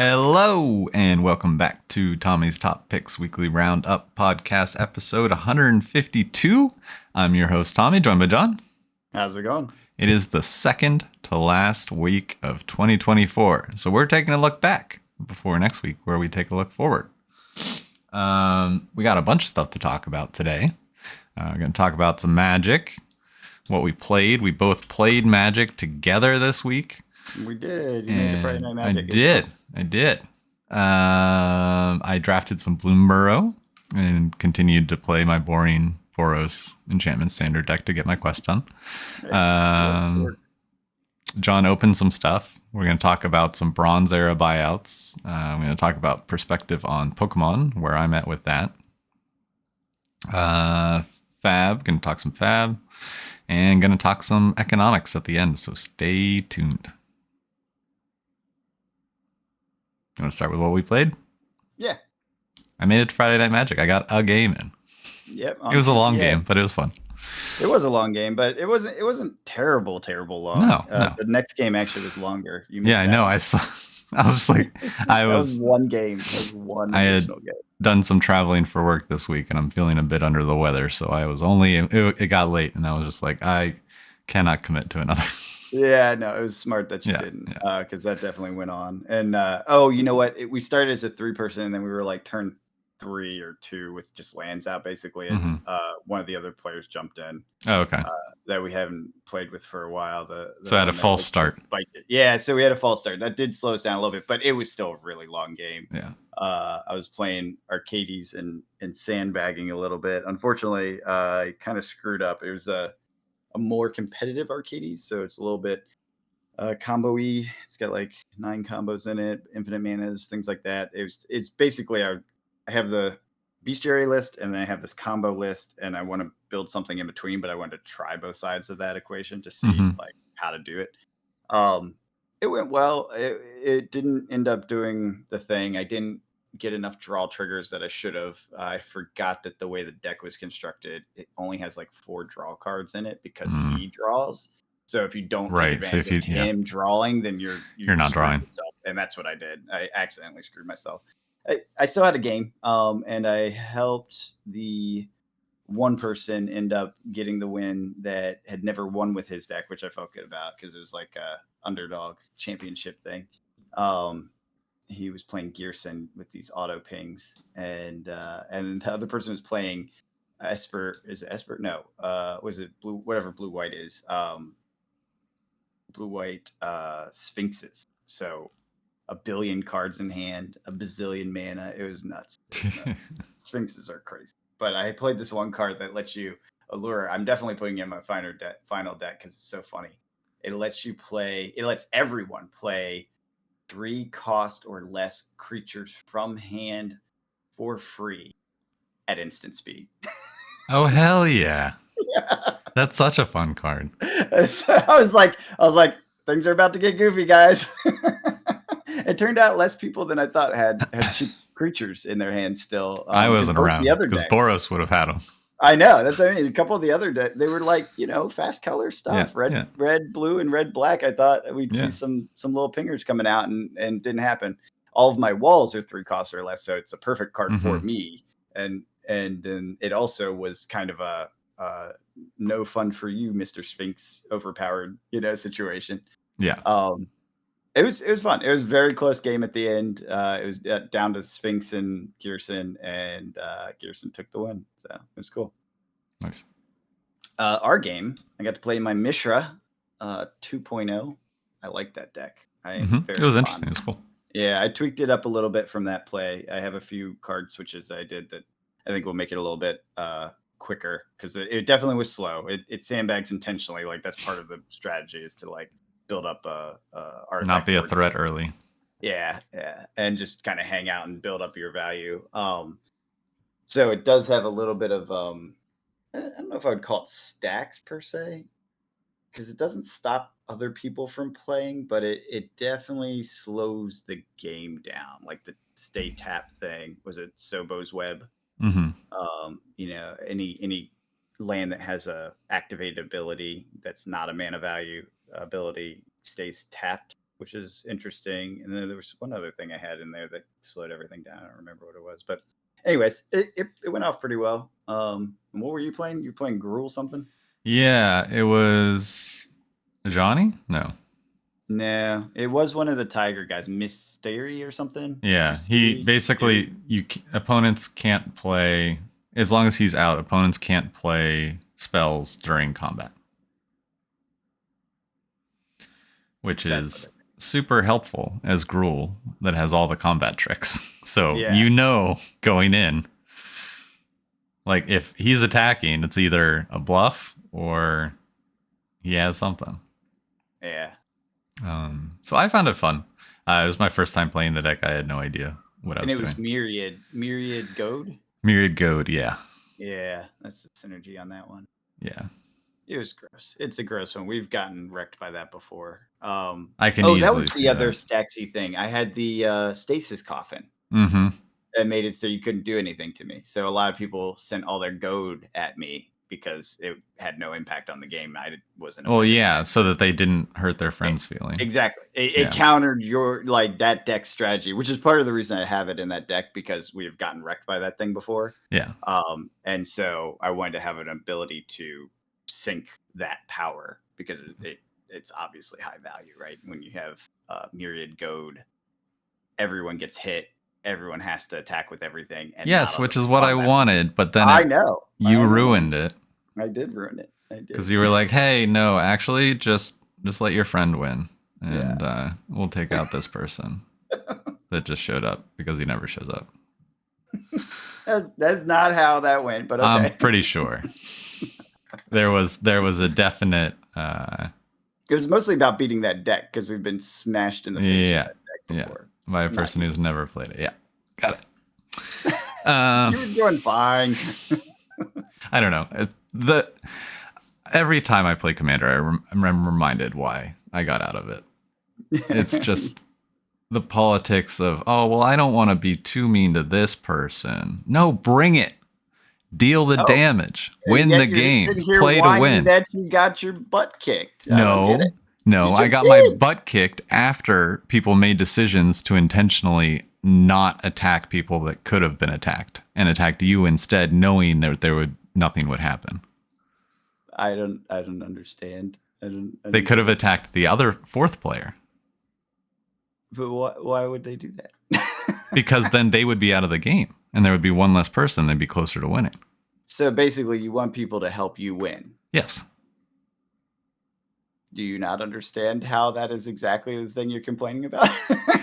Hello, and welcome back to Tommy's Top Picks Weekly Roundup Podcast, episode 152. I'm your host, Tommy, joined by John. How's it going? It is the second to last week of 2024. So we're taking a look back before next week, where we take a look forward. We got a bunch of stuff to talk about today. We're going to talk about some Magic, what we played. We both played Magic together this week. We did. You made the Friday Night Magic. I did. I drafted some Bloomburrow and continued to play my boring Boros Enchantment Standard deck to get my quest done. John opened some stuff. We're going to talk about some Bronze Era buyouts. I'm going to talk about perspective on Pokemon, where I'm at with that. Fab, going to talk some Fab. And going to talk some economics at the end, so stay tuned. You want to start with what we played? Yeah. I made it to Friday Night Magic. I got a game in. Yep. It was a long game, but it was fun. It was a long game, but it wasn't terrible long. No. The next game actually was longer. I know. I saw. I was just like, that was one game. It was one additional game. Done some traveling for work this week, and I'm feeling a bit under the weather. So I was it got late, and I was just like, I cannot commit to another. Yeah, no, it was smart that you didn't, because that definitely went on. And you know what? We started as a 3-person, and then we were like turn 3 or 2 with just lands out basically, and one of the other players jumped in. Oh, okay. That we haven't played with for a while. So I had a false start. Yeah, so we had a false start. That did slow us down a little bit, but it was still a really long game. Yeah. I was playing Arcades and sandbagging a little bit. Unfortunately, I kind of screwed up. It was a more competitive Arcades, so it's a little bit combo-y. It's got like 9 combos in it, infinite manas, things like that. It's basically I have the bestiary list, and then I have this combo list, and I want to build something in between, but I wanted to try both sides of that equation to see like how to do it. It went well. It didn't end up doing the thing. I didn't get enough draw triggers that I should have. I forgot that the way the deck was constructed, it only has like 4 draw cards in it because he draws. So if you don't take advantage of him drawing, then you're not drawing. Yourself. And that's what I did. I accidentally screwed myself. I still had a game, and I helped the one person end up getting the win that had never won with his deck, which I felt good about because it was like a underdog championship thing. He was playing Gearson with these auto pings, and the other person was playing Esper. Is it Esper? No. Was it blue? Whatever blue white is. Blue white Sphinxes. So 1 billion cards in hand, a bazillion mana. It was nuts. Sphinxes are crazy. But I played this one card that lets you allure. I'm definitely putting in my final deck because it's so funny. It lets everyone play 3 cost or less creatures from hand for free at instant speed. Oh, hell yeah. That's such a fun card. So I was like, things are about to get goofy, guys. It turned out less people than I thought had cheap creatures in their hands still. I wasn't around because Boros would have had them. I know. That's what I mean. A couple of the other decks, they were like, fast color stuff. Red, blue, and red, black. I thought we'd see some little pingers coming out, and didn't happen. All of my walls are 3 costs or less, so it's a perfect card for me. And then it also was kind of a no fun for you, Mr. Sphinx, overpowered, situation. Yeah. It was fun. It was a very close game at the end. It was down to Sphinx and Gearson, and Gearson took the win. So it was cool. Nice. Our game, I got to play my Mishra 2.0. I like that deck. It was interesting. It was cool. Yeah, I tweaked it up a little bit from that play. I have a few card switches I did that I think will make it a little bit quicker because it definitely was slow. It sandbags intentionally. Like that's part of the strategy is to like build up artifact. Not be a threat early. Yeah, and just kind of hang out and build up your value. So it does have a little bit of I don't know if I would call it stacks per se, because it doesn't stop other people from playing, but it definitely slows the game down. Like the stay tap thing, was it Sobo's Web? Any land that has a activated ability that's not a mana value ability stays tapped which is interesting. And then there was one other thing I had in there that slowed everything down. I don't remember what it was, but anyways, it went off pretty well. And what were you playing? You playing Gruel something? Yeah, it was Johnny? No. No, it was one of the Tiger guys, Mystery or something. Yeah, he Mystery? basically opponents can't play as long as he's out. Opponents can't play spells during combat, which That's is what super helpful as Gruul that has all the combat tricks. So Yeah. going in, like if he's attacking, it's either a bluff or he has something. Yeah. So I found it fun. It was my first time playing the deck. I had no idea what I And was it was doing. Myriad Goad. Myriad Goad, yeah. Yeah, that's the synergy on that one. Yeah. It was gross. It's a gross one. We've gotten wrecked by that before. I can Oh, that easily was see the other that. Staxy thing. I had the stasis coffin Mm-hmm. that made it so you couldn't do anything to me. So a lot of people sent all their goad at me because it had no impact on the game. I wasn't. Well, affected yeah, by it. so that they didn't hurt their friends' feelings. Exactly. It Yeah. countered your that deck strategy, which is part of the reason I have it in that deck because we've gotten wrecked by that thing before. Yeah. And so I wanted to have an ability to sync that power because it's obviously high value, right? When you have Myriad Goad, everyone gets hit, everyone has to attack with everything. And Yes, which is what I wanted, but then I know. you ruined it. I did ruin it. I did. Because you were like, hey, no, actually, just let your friend win. And we'll take out this person that just showed up because he never shows up. That's not how that went, but okay. I'm pretty sure. There was a definite it was mostly about beating that deck because we've been smashed in the face with that deck before. By a person who's never played it. Yeah. Got it. You were doing fine. I don't know. Every time I play Commander, I'm reminded why I got out of it. It's just the politics of, oh, well, I don't want to be too mean to this person. No, bring it. Deal the damage. Win the game. Play to win. That you got your butt kicked. No, I got my butt kicked after people made decisions to intentionally not attack people that could have been attacked and attacked you instead, knowing that nothing would happen. I don't understand. They could have attacked the other fourth player. But why would they do that? Because then they would be out of the game and there would be one less person. They'd be closer to winning. So basically you want people to help you win. Yes. Do you not understand how that is exactly the thing you're complaining about?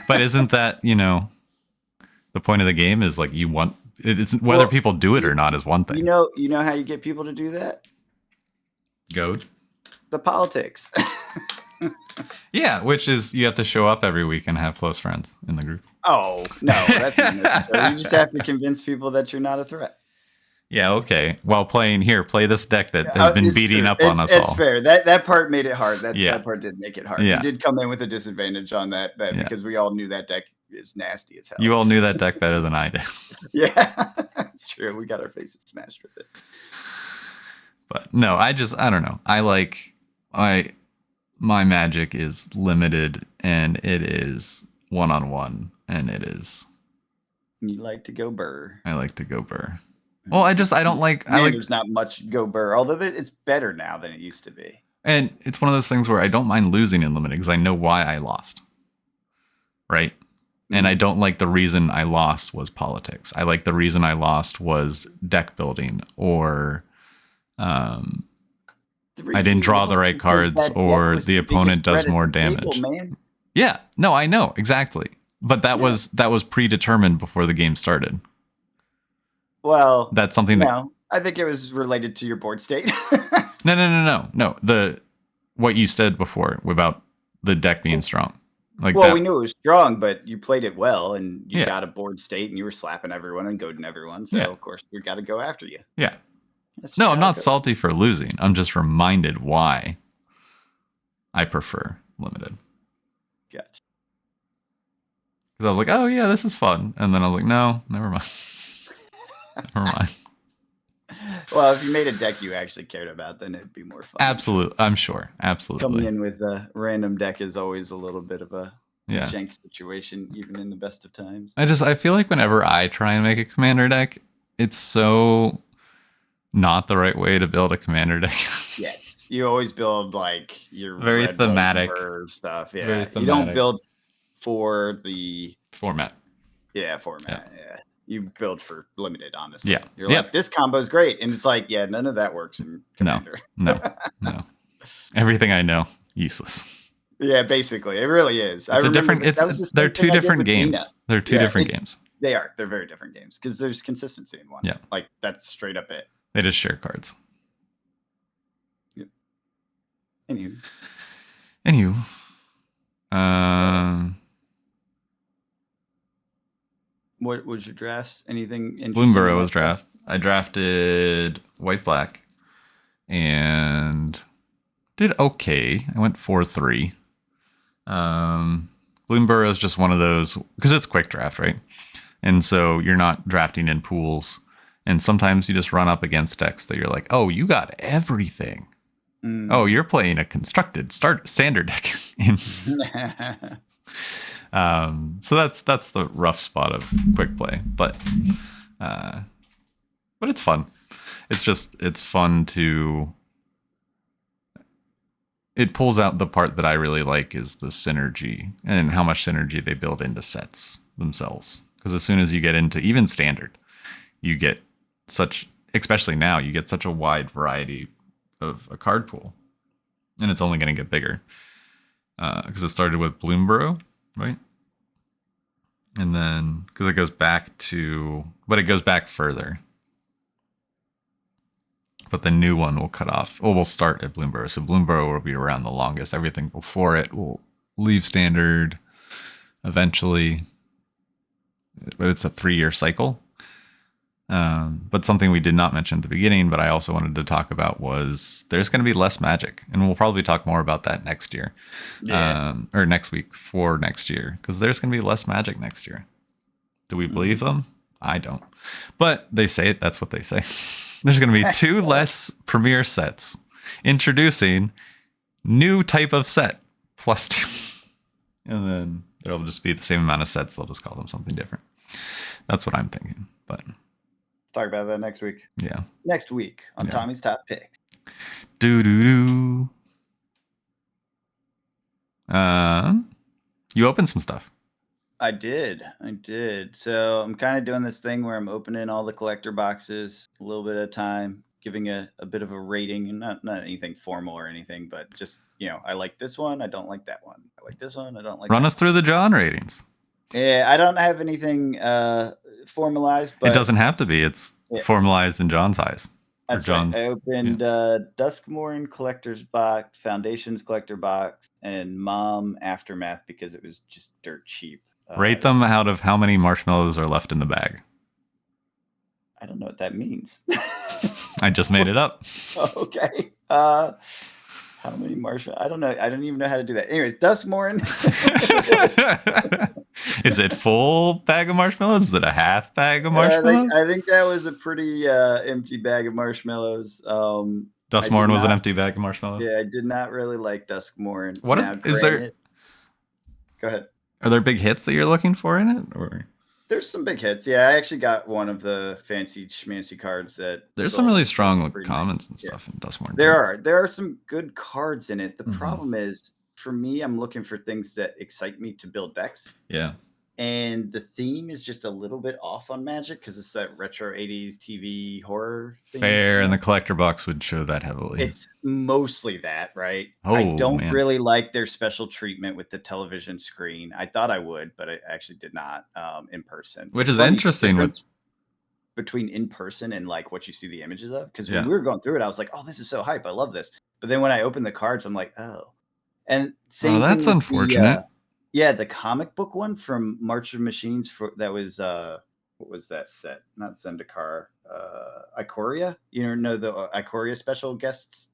But isn't that, the point of the game is like it's whether people do it or not is one thing. You know how you get people to do that? Goad. The politics. Yeah, which is you have to show up every week and have close friends in the group. Oh, no, that's not necessary. You just have to convince people that you're not a threat. Yeah, okay. While play this deck that has been beating up on us all. It's fair. That part made it hard. That part did make it hard. Yeah. You did come in with a disadvantage on that because we all knew that deck is nasty as hell. You all knew that deck better than I did. Yeah, that's true. We got our faces smashed with it. But no, I don't know. My Magic is limited and it is one-on-one and it is. You like to go burr. I like to go burr. Well, I don't like. There's not much go burr, although it's better now than it used to be. And it's one of those things where I don't mind losing in limited because I know why I lost. Right? Mm-hmm. And I don't like the reason I lost was politics. I like the reason I lost was deck building or I didn't draw the right cards or the opponent does more damage. Yeah, no, I know exactly. But that was predetermined before the game started. Well, that's something I think it was related to your board state. No. What you said before about the deck being strong. We knew it was strong, but you played it well and you got a board state and you were slapping everyone and goading everyone. So of course we got to go after you. Yeah. No, I'm not salty for losing. I'm just reminded why I prefer limited. Gotcha. Because I was like, oh yeah, this is fun. And then I was like, no, never mind. Never mind. Well, if you made a deck you actually cared about, then it'd be more fun. Absolutely. I'm sure. Absolutely. Coming in with a random deck is always a little bit of a Yeah. jank situation, even in the best of times. I feel like whenever I try and make a commander deck, it's so not the right way to build a commander deck. Yes. You always build like your Very red, thematic. white, stuff. Yeah. Very You thematic. don't build for the format. Yeah, format. Yeah. You build for limited, honestly. Yeah. You're like, this combo is great. And it's like, yeah, none of that works in Commander. No. Everything I know, useless. Yeah, basically. It really is. They're two different games. They're two different games. They are. They're very different games because there's consistency in one. Yeah. Like, that's straight up it. They just share cards. Yep. Anywho. What was your drafts? Anything interesting? Bloomburrow was draft. I drafted white black and did okay. I went 4-3. Bloomburrow is just one of those because it's quick draft, right? And so you're not drafting in pools. And sometimes you just run up against decks that you're like, oh, you got everything. Oh, you're playing a constructed standard deck. So that's the rough spot of quick play, but it's fun. It's fun to. It pulls out the part that I really like is the synergy and how much synergy they build into sets themselves. Because as soon as you get into even standard, you get especially now, you get such a wide variety of a card pool, and it's only going to get bigger because it started with Bloomburrow, right? And then because it goes back further, but the new one will cut off. We'll start at Bloomburrow, so Bloomburrow will be around the longest. Everything before it will leave standard eventually, but it's a 3-year cycle. But something we did not mention at the beginning, but I also wanted to talk about was there's going to be less Magic, and we'll probably talk more about that next year, or next week for next year, because there's going to be less Magic next year. Do we believe them? I don't, but they say it. That's what they say. There's going to be 2 less premier sets, introducing new type of set +2, and then there'll just be the same amount of sets. They'll just call them something different. That's what I'm thinking, but. Talk about that next week. Yeah. Next week on Tommy's Top Picks. You opened some stuff. I did. So I'm kind of doing this thing where I'm opening all the collector boxes a little bit at a time, giving a bit of a rating, and not anything formal or anything, but just, I like this one. I don't like that one. I like this one. I don't like Run us through the John ratings. Yeah, I don't have anything formalized, but it doesn't have to be. It's formalized in John's eyes. That's right. I opened Duskmourn Collector's Box, Foundations Collector Box, and Mom Aftermath because it was just dirt cheap. Rate them out of how many marshmallows are left in the bag. I don't know what that means. I just made it up. Okay. How many marshmallows? I don't know. I don't even know how to do that. Anyways, Duskmourn. Is it full bag of marshmallows? Is it a half bag of marshmallows? I think that was a pretty empty bag of marshmallows. Duskmourn was an empty bag of marshmallows? Yeah, I did not really like Duskmourn. Go ahead. Are there big hits that you're looking for in it? Or there's some big hits. Yeah, I actually got one of the fancy schmancy cards that there's some really strong commons and stuff in Duskmourn. There are some good cards in it. The problem is, for me, I'm looking for things that excite me to build decks. Yeah. And the theme is just a little bit off on Magic because it's that retro 80s TV horror thing. Fair, and the collector box would show that heavily. It's mostly that, right? I don't really like their special treatment with the television screen. I thought I would, but I actually did not in person. Which is interesting. Between in person and like what you see the images of. Because when we were going through it, I was like, oh, this is so hype. I love this. But then when I opened the cards, I'm like, oh. And same that's unfortunate. The comic book one from March of Machines that was what was that set? Not Zendikar, Ikoria. You know the Ikoria special guests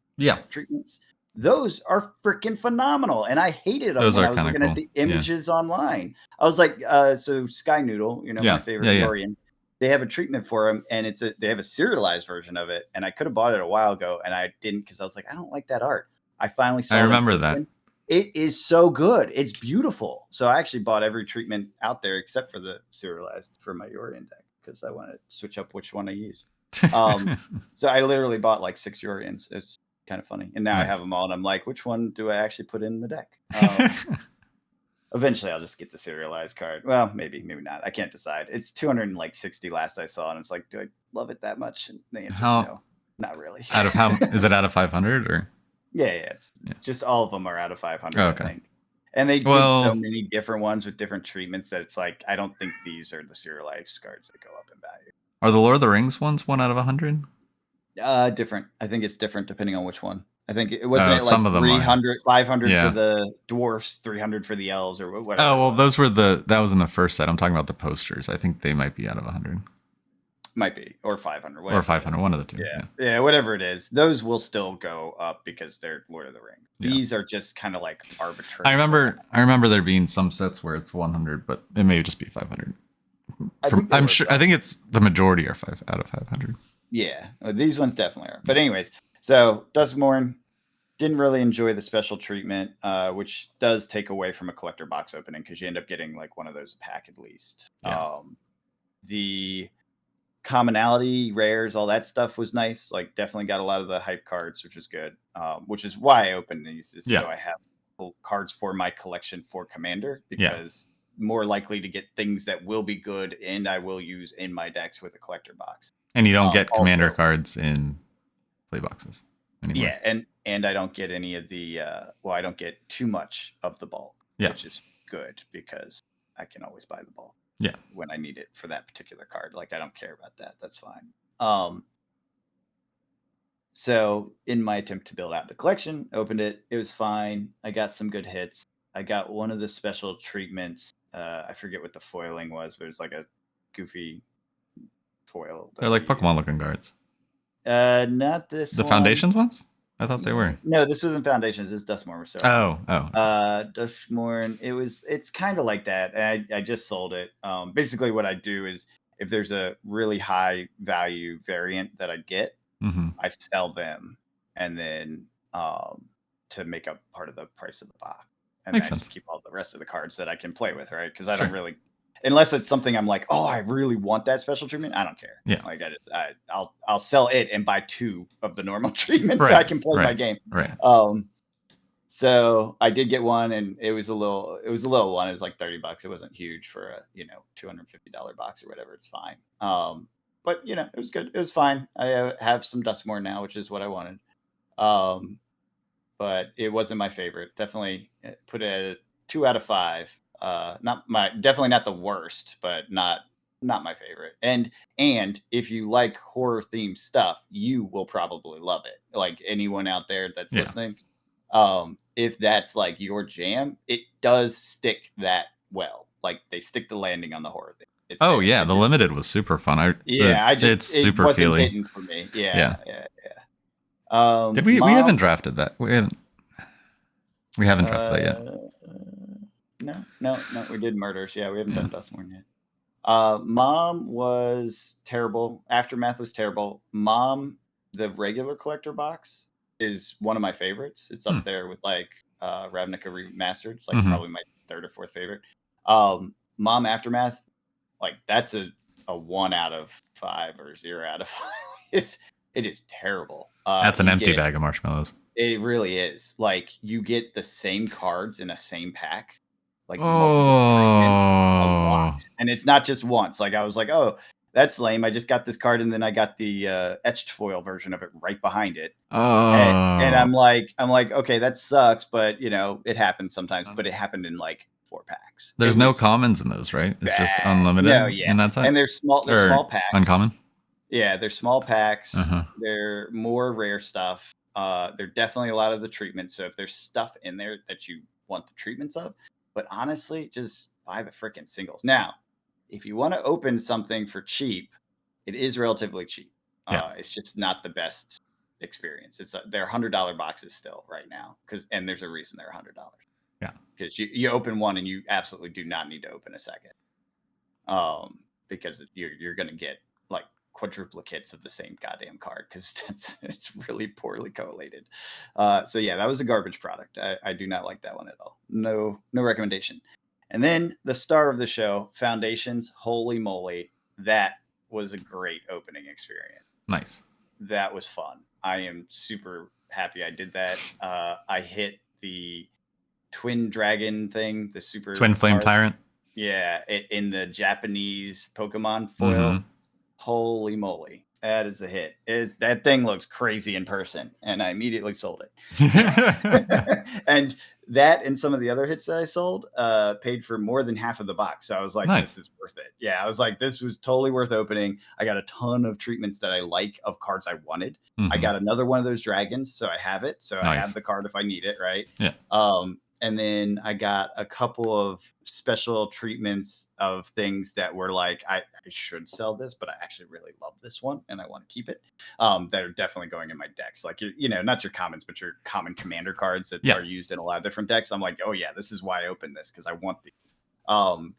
treatments? Those are freaking phenomenal. And I hated them when I was looking at the images online. I was like, so Sky Noodle, my favorite Dorian, they have a treatment for them, and they have a serialized version of it. And I could have bought it a while ago, and I didn't because I was like, I don't like that art. I finally saw I it in remember that. person. It is so good. It's beautiful. So I actually bought every treatment out there except for the serialized for my Yorion deck because I want to switch up which one I use. So I literally bought like 6 Yorions. It's kind of funny. And now I Nice. have them all, and I'm like, which one do I actually put in the deck? Eventually, I'll just get the serialized card. Well, maybe not. I can't decide. It's 260 last I saw, and it's like, do I love it that much? And the answer is no, not really. Out of how is it out of 500 or? Yeah, it's just all of them are out of 500. Oh, okay. I think. And they did so many different ones with different treatments that it's like I don't think these are the serialized cards that go up in value. Are the Lord of the Rings ones 1 out of 100? Different. I think it's different depending on which one. I think it wasn't some like of them 300, 500 Yeah. for the dwarfs, 300 for the elves, or whatever. Oh well, those were that was in the first set. I'm talking about the posters. I think they might be out of 100. Might be, or 500. Or 500, one of the two. Yeah, whatever it is. Those will still go up because they're Lord of the Rings. Yeah. These are just kind of like arbitrary. I remember there being some sets where it's 100, but it may just be 500. I think it's the majority are 5 out of 500. Yeah, these ones definitely are. But anyways, so Duskmourn, didn't really enjoy the special treatment, which does take away from a collector box opening because you end up getting like one of those a pack at least. Yeah. The commonality, rares, all that stuff was nice. Like definitely got a lot of the hype cards, which is good. Which is why I opened these, so I have cards for my collection for Commander, because more likely to get things that will be good and I will use in my decks with a collector box. And you don't get Commander cards in play boxes anymore. Yeah, and I don't get any of the I don't get too much of the bulk, which is good because I can always buy the bulk when I need it for that particular card. Like I don't care about that. That's fine. So in my attempt to build out the collection, opened it. It was fine. I got some good hits. I got one of the special treatments. I forget what the foiling was, but it was like a goofy foil. They're like Pokemon looking cards. Not this. The Foundations ones? I thought they were. No, this wasn't Foundations. This is Duskmourn. Duskmourn. It's kind of like that. And I just sold it. Basically, what I do is if there's a really high value variant that I get, I sell them, and then to make up part of the price of the box, and Makes I sense. just keep all the rest of the cards that I can play with, right? Because I don't really. Unless it's something I'm like, oh, I really want that special treatment. I don't care. Yeah. Like I'll sell it and buy 2 of the normal treatments so I can play my game. Right. So I did get one, and it was a little one. It was like $30. It wasn't huge for a $250 box or whatever. It's fine. But it was good. It was fine. I have some Duskmourn now, which is what I wanted. But it wasn't my favorite. Definitely put it at a 2 out of 5. Definitely not the worst, but not my favorite. And if you like horror themed stuff, you will probably love it. Like anyone out there that's listening, if that's like your jam, it does stick that well. Like they stick the landing on the horror thing. The limited was super fun. It's super wasn't feely. hitting for me. Yeah. Did we haven't drafted that? We haven't drafted that yet. No, we did Murders. Yeah, we haven't done Duskmourn yet. Mom was terrible. Aftermath was terrible. Mom, the regular collector box, is one of my favorites. It's up there with like Ravnica Remastered. It's like probably my 3rd or 4th favorite. Mom Aftermath, like that's a 1 out of 5 or 0 out of 5. It is terrible. That's an empty bag of marshmallows. It really is. Like you get the same cards in a same pack. Like multiple treatments, and it's not just once. Like I was like, oh, that's lame. I just got this card, and then I got the etched foil version of it right behind it. And I'm like, okay, that sucks, but it happens sometimes. But it happened in like 4 packs. There's no commons in those, right? It's just unlimited. No, in that type. And they're small packs. Uncommon. Yeah, they're small packs. They're more rare stuff. They're definitely a lot of the treatments. So if there's stuff in there that you want the treatments of. But honestly, just buy the freaking singles. Now, if you want to open something for cheap, it is relatively cheap. It's just not the best experience. They're $100 boxes still right now, and there's a reason they're $100. Yeah, because you open one and you absolutely do not need to open a second. because you're gonna get like quadruplicates of the same goddamn card because it's really poorly collated. So yeah, that was a garbage product. I do not like that one at all. No recommendation. And then the star of the show, Foundations. Holy moly, that was a great opening experience. Nice. That was fun. I am super happy I did that. I hit the twin dragon thing, the super Twin Flame card. Tyrant. Yeah, in the Japanese Pokemon foil. Mhm. Holy moly, that is a hit. That thing looks crazy in person, and I immediately sold it. And that and some of the other hits that I sold paid for more than half of the box. So I was like, Nice. this is worth it. Yeah, I was like, this was totally worth opening. I got a ton of treatments that I like of cards I wanted. I Mhm. got another one of those dragons, so I have it. So I Nice. have the card if I need it, right? Yeah. And then I got a couple of special treatments of things that were like, I should sell this, but I actually really love this one and I want to keep it. That are definitely going in my decks. Like, not your commons, but your common commander cards that Yeah. are used in a lot of different decks. I'm like, oh yeah, this is why I opened this, because I want these.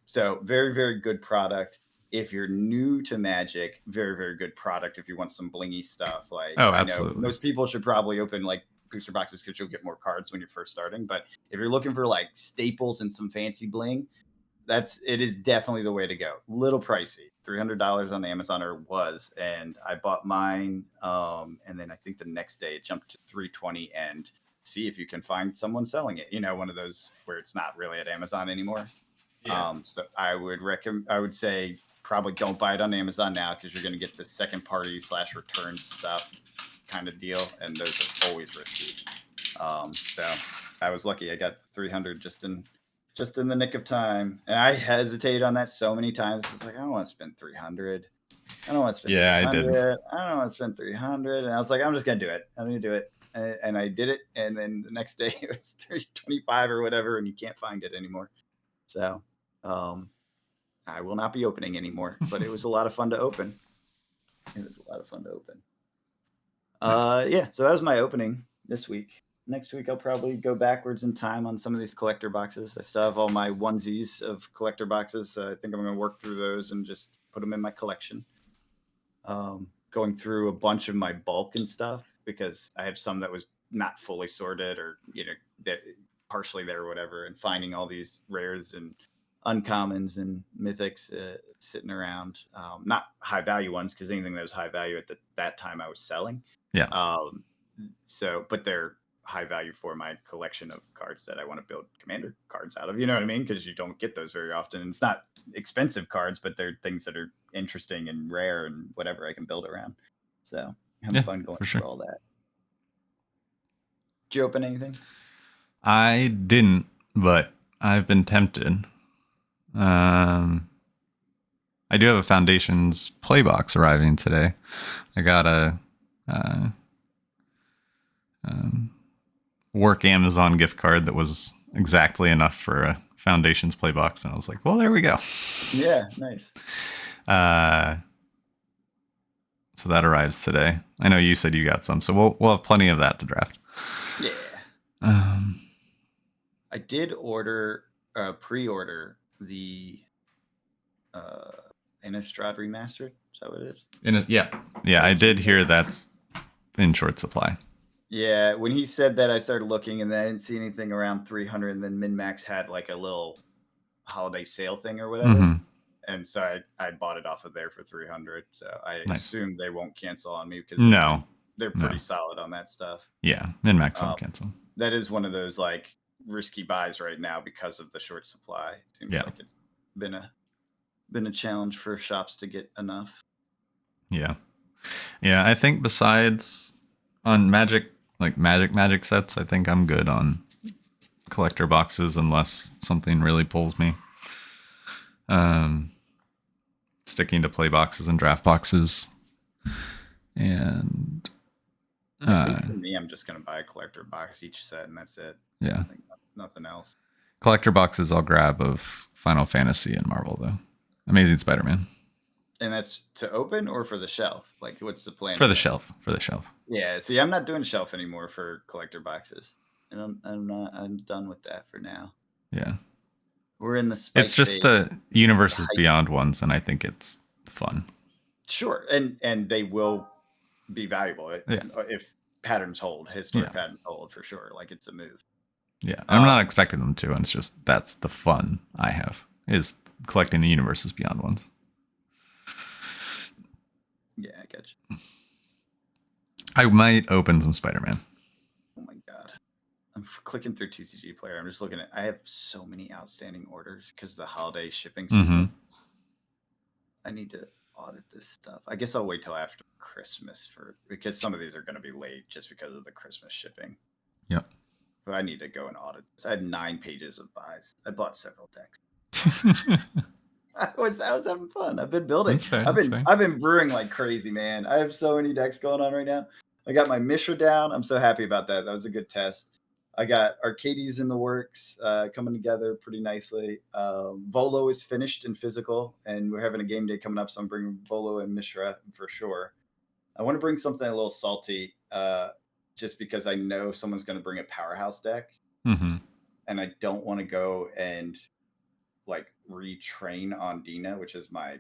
So very, very good product. If you're new to Magic, very, very good product. If you want some blingy stuff, like, Oh, I know absolutely. most people should probably open like booster boxes because you'll get more cards when you're first starting. But if you're looking for like staples and some fancy bling, it is definitely the way to go. Little pricey, $300 on Amazon, or was, and I bought mine. And then I think the next day it jumped to $320, and see if you can find someone selling it. One of those where it's not really at Amazon anymore. Yeah. So I would say probably don't buy it on Amazon now, because you're going to get the second party / return stuff kind of deal, and those are always risky. So I was lucky. I got 300 just in the nick of time, and I hesitated on that so many times. It's like, I don't want to spend 300. I don't want to spend Yeah, I did. 300. I don't want to spend 300. And I was like, I'm just gonna do it. I'm gonna do it. And I did it. And then the next day it was 325 or whatever, and you can't find it anymore. So I will not be opening anymore. But it was a lot of fun to open. Nice. Yeah. So that was my opening this week. Next week I'll probably go backwards in time on some of these collector boxes. I still have all my onesies of collector boxes. So I think I'm going to work through those and just put them in my collection. Going through a bunch of my bulk and stuff, because I have some that was not fully sorted, or that partially there or whatever, and finding all these rares and uncommons and mythics sitting around. Not high value ones, because anything that was high value at that time I was selling. Yeah. But they're high value for my collection of cards that I want to build commander cards out of. You know what I mean? Because you don't get those very often. And it's not expensive cards, but they're things that are interesting and rare and whatever I can build around. So having fun going through all that. Did you open anything? I didn't, but I've been tempted. I do have a Foundations playbox arriving today. I got a work Amazon gift card that was exactly enough for a Foundations playbox, and I was like, well, there we go. Yeah, nice. So that arrives today. I know you said you got some, so we'll have plenty of that to draft. Yeah. I did pre-order the Innistrad Remastered. Is that what it is? Yeah, I did hear that's in short supply. Yeah, when he said that, I started looking, and then I didn't see anything around 300. And then MinMax had like a little holiday sale thing or whatever, and so I bought it off of there for 300. So I assume they won't cancel on me, because they're pretty solid on that stuff. Yeah, MinMax won't cancel. That is one of those like risky buys right now because of the short supply. Seems like it's been a challenge for shops to get enough. Yeah, I think besides on Magic sets, I think I'm good on collector boxes unless something really pulls me. Sticking to play boxes and draft boxes. And I think for me, I'm just gonna buy a collector box each set, and that's it. Yeah, nothing else. Collector boxes I'll grab of Final Fantasy and Marvel, though. Amazing Spider-Man. And that's to open or for the shelf? Like, what's the plan? For the shelf. Yeah. See, I'm not doing shelf anymore for collector boxes, and I'm done with that for now. Yeah. We're in the It's just phase. The Universes Beyond ones, and I think it's fun. Sure, and they will be valuable if patterns hold, historic patterns hold for sure. Like it's a move. Yeah, I'm not expecting them to, and it's just that's the fun I have is collecting the universes beyond ones. Yeah, I get you. I might open some Spider-Man. Oh my god. I'm clicking through TCG Player. I'm just looking at. I have so many outstanding orders because of the holiday shipping season. I need to audit this stuff. I guess I'll wait till after Christmas because some of these are going to be late just because of the Christmas shipping. Yep. But I need to go and audit this. I had 9 pages of buys. I bought several decks. I was having fun. I've been building. That's fair, I've been brewing like crazy, man. I have so many decks going on right now. I got my Mishra down. I'm so happy about that. That was a good test. I got Arcades in the works, coming together pretty nicely. Volo is finished in physical, and we're having a game day coming up, so I'm bringing Volo and Mishra for sure. I want to bring something a little salty, just because I know someone's going to bring a powerhouse deck, and I don't want to go and like retrain on Dina, which is my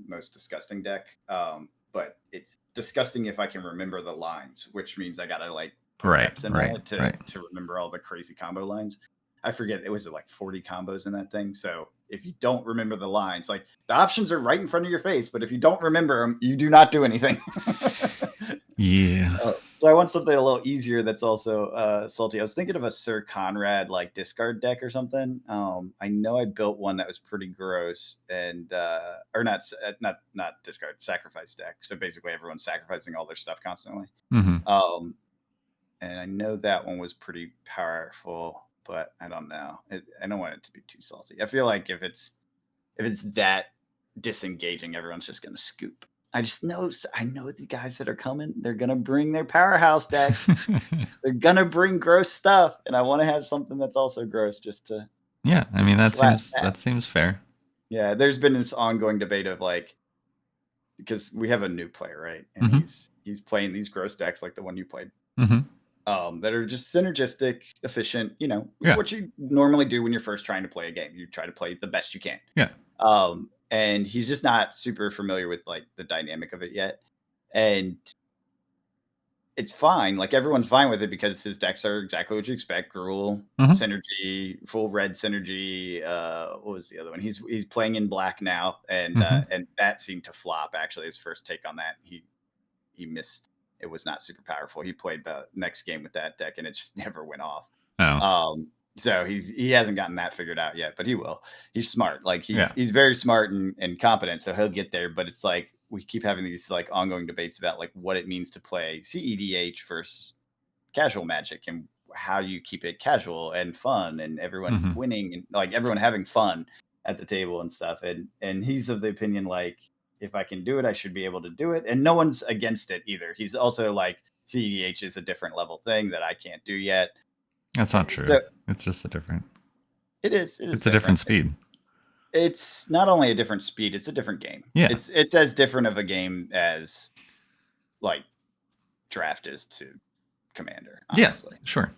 most disgusting deck. But it's disgusting if I can remember the lines, which means I gotta like put reps in on it to remember all the crazy combo lines. I forget, it was like 40 combos in that thing. So if you don't remember the lines, like the options are right in front of your face, but if you don't remember them, you do not do anything. Yeah. So I want something a little easier that's also salty. I was thinking of a Sir Conrad like discard deck or something. I know I built one that was pretty gross and or not discard, sacrifice deck. So basically everyone's sacrificing all their stuff constantly. And I know that one was pretty powerful, but I don't know. I don't want it to be too salty. I feel like if it's that disengaging, everyone's just gonna scoop. I know the guys that are coming, they're going to bring their powerhouse decks. They're going to bring gross stuff. And I want to have something that's also gross just to. Yeah. I mean, that seems fair. Yeah. There's been this ongoing debate of like, because we have a new player, right? And he's playing these gross decks like the one you played. That are just synergistic, efficient, what you normally do when you're first trying to play a game. You try to play the best you can. Yeah. And he's just not super familiar with like the dynamic of it yet. And it's fine. Like everyone's fine with it because his decks are exactly what you expect. Gruul, synergy, full red synergy. What was the other one? He's playing in black now. And that seemed to flop actually, his first take on that. He missed. It was not super powerful. He played the next game with that deck and it just never went off. So he hasn't gotten that figured out yet, but he will. He's smart. Like he's very smart and competent, so he'll get there. But it's like we keep having these like ongoing debates about like what it means to play CEDH versus casual Magic and how you keep it casual and fun and everyone winning and like everyone having fun at the table and stuff. And he's of the opinion like if I can do it, I should be able to do it. And no one's against it either. He's also like CEDH is a different level thing that I can't do yet. That's not true. So, it's just a different. It is. It's a different speed. It's not only a different speed; it's a different game. Yeah. It's as different of a game as like draft is to Commander. Honestly. Yeah. Sure.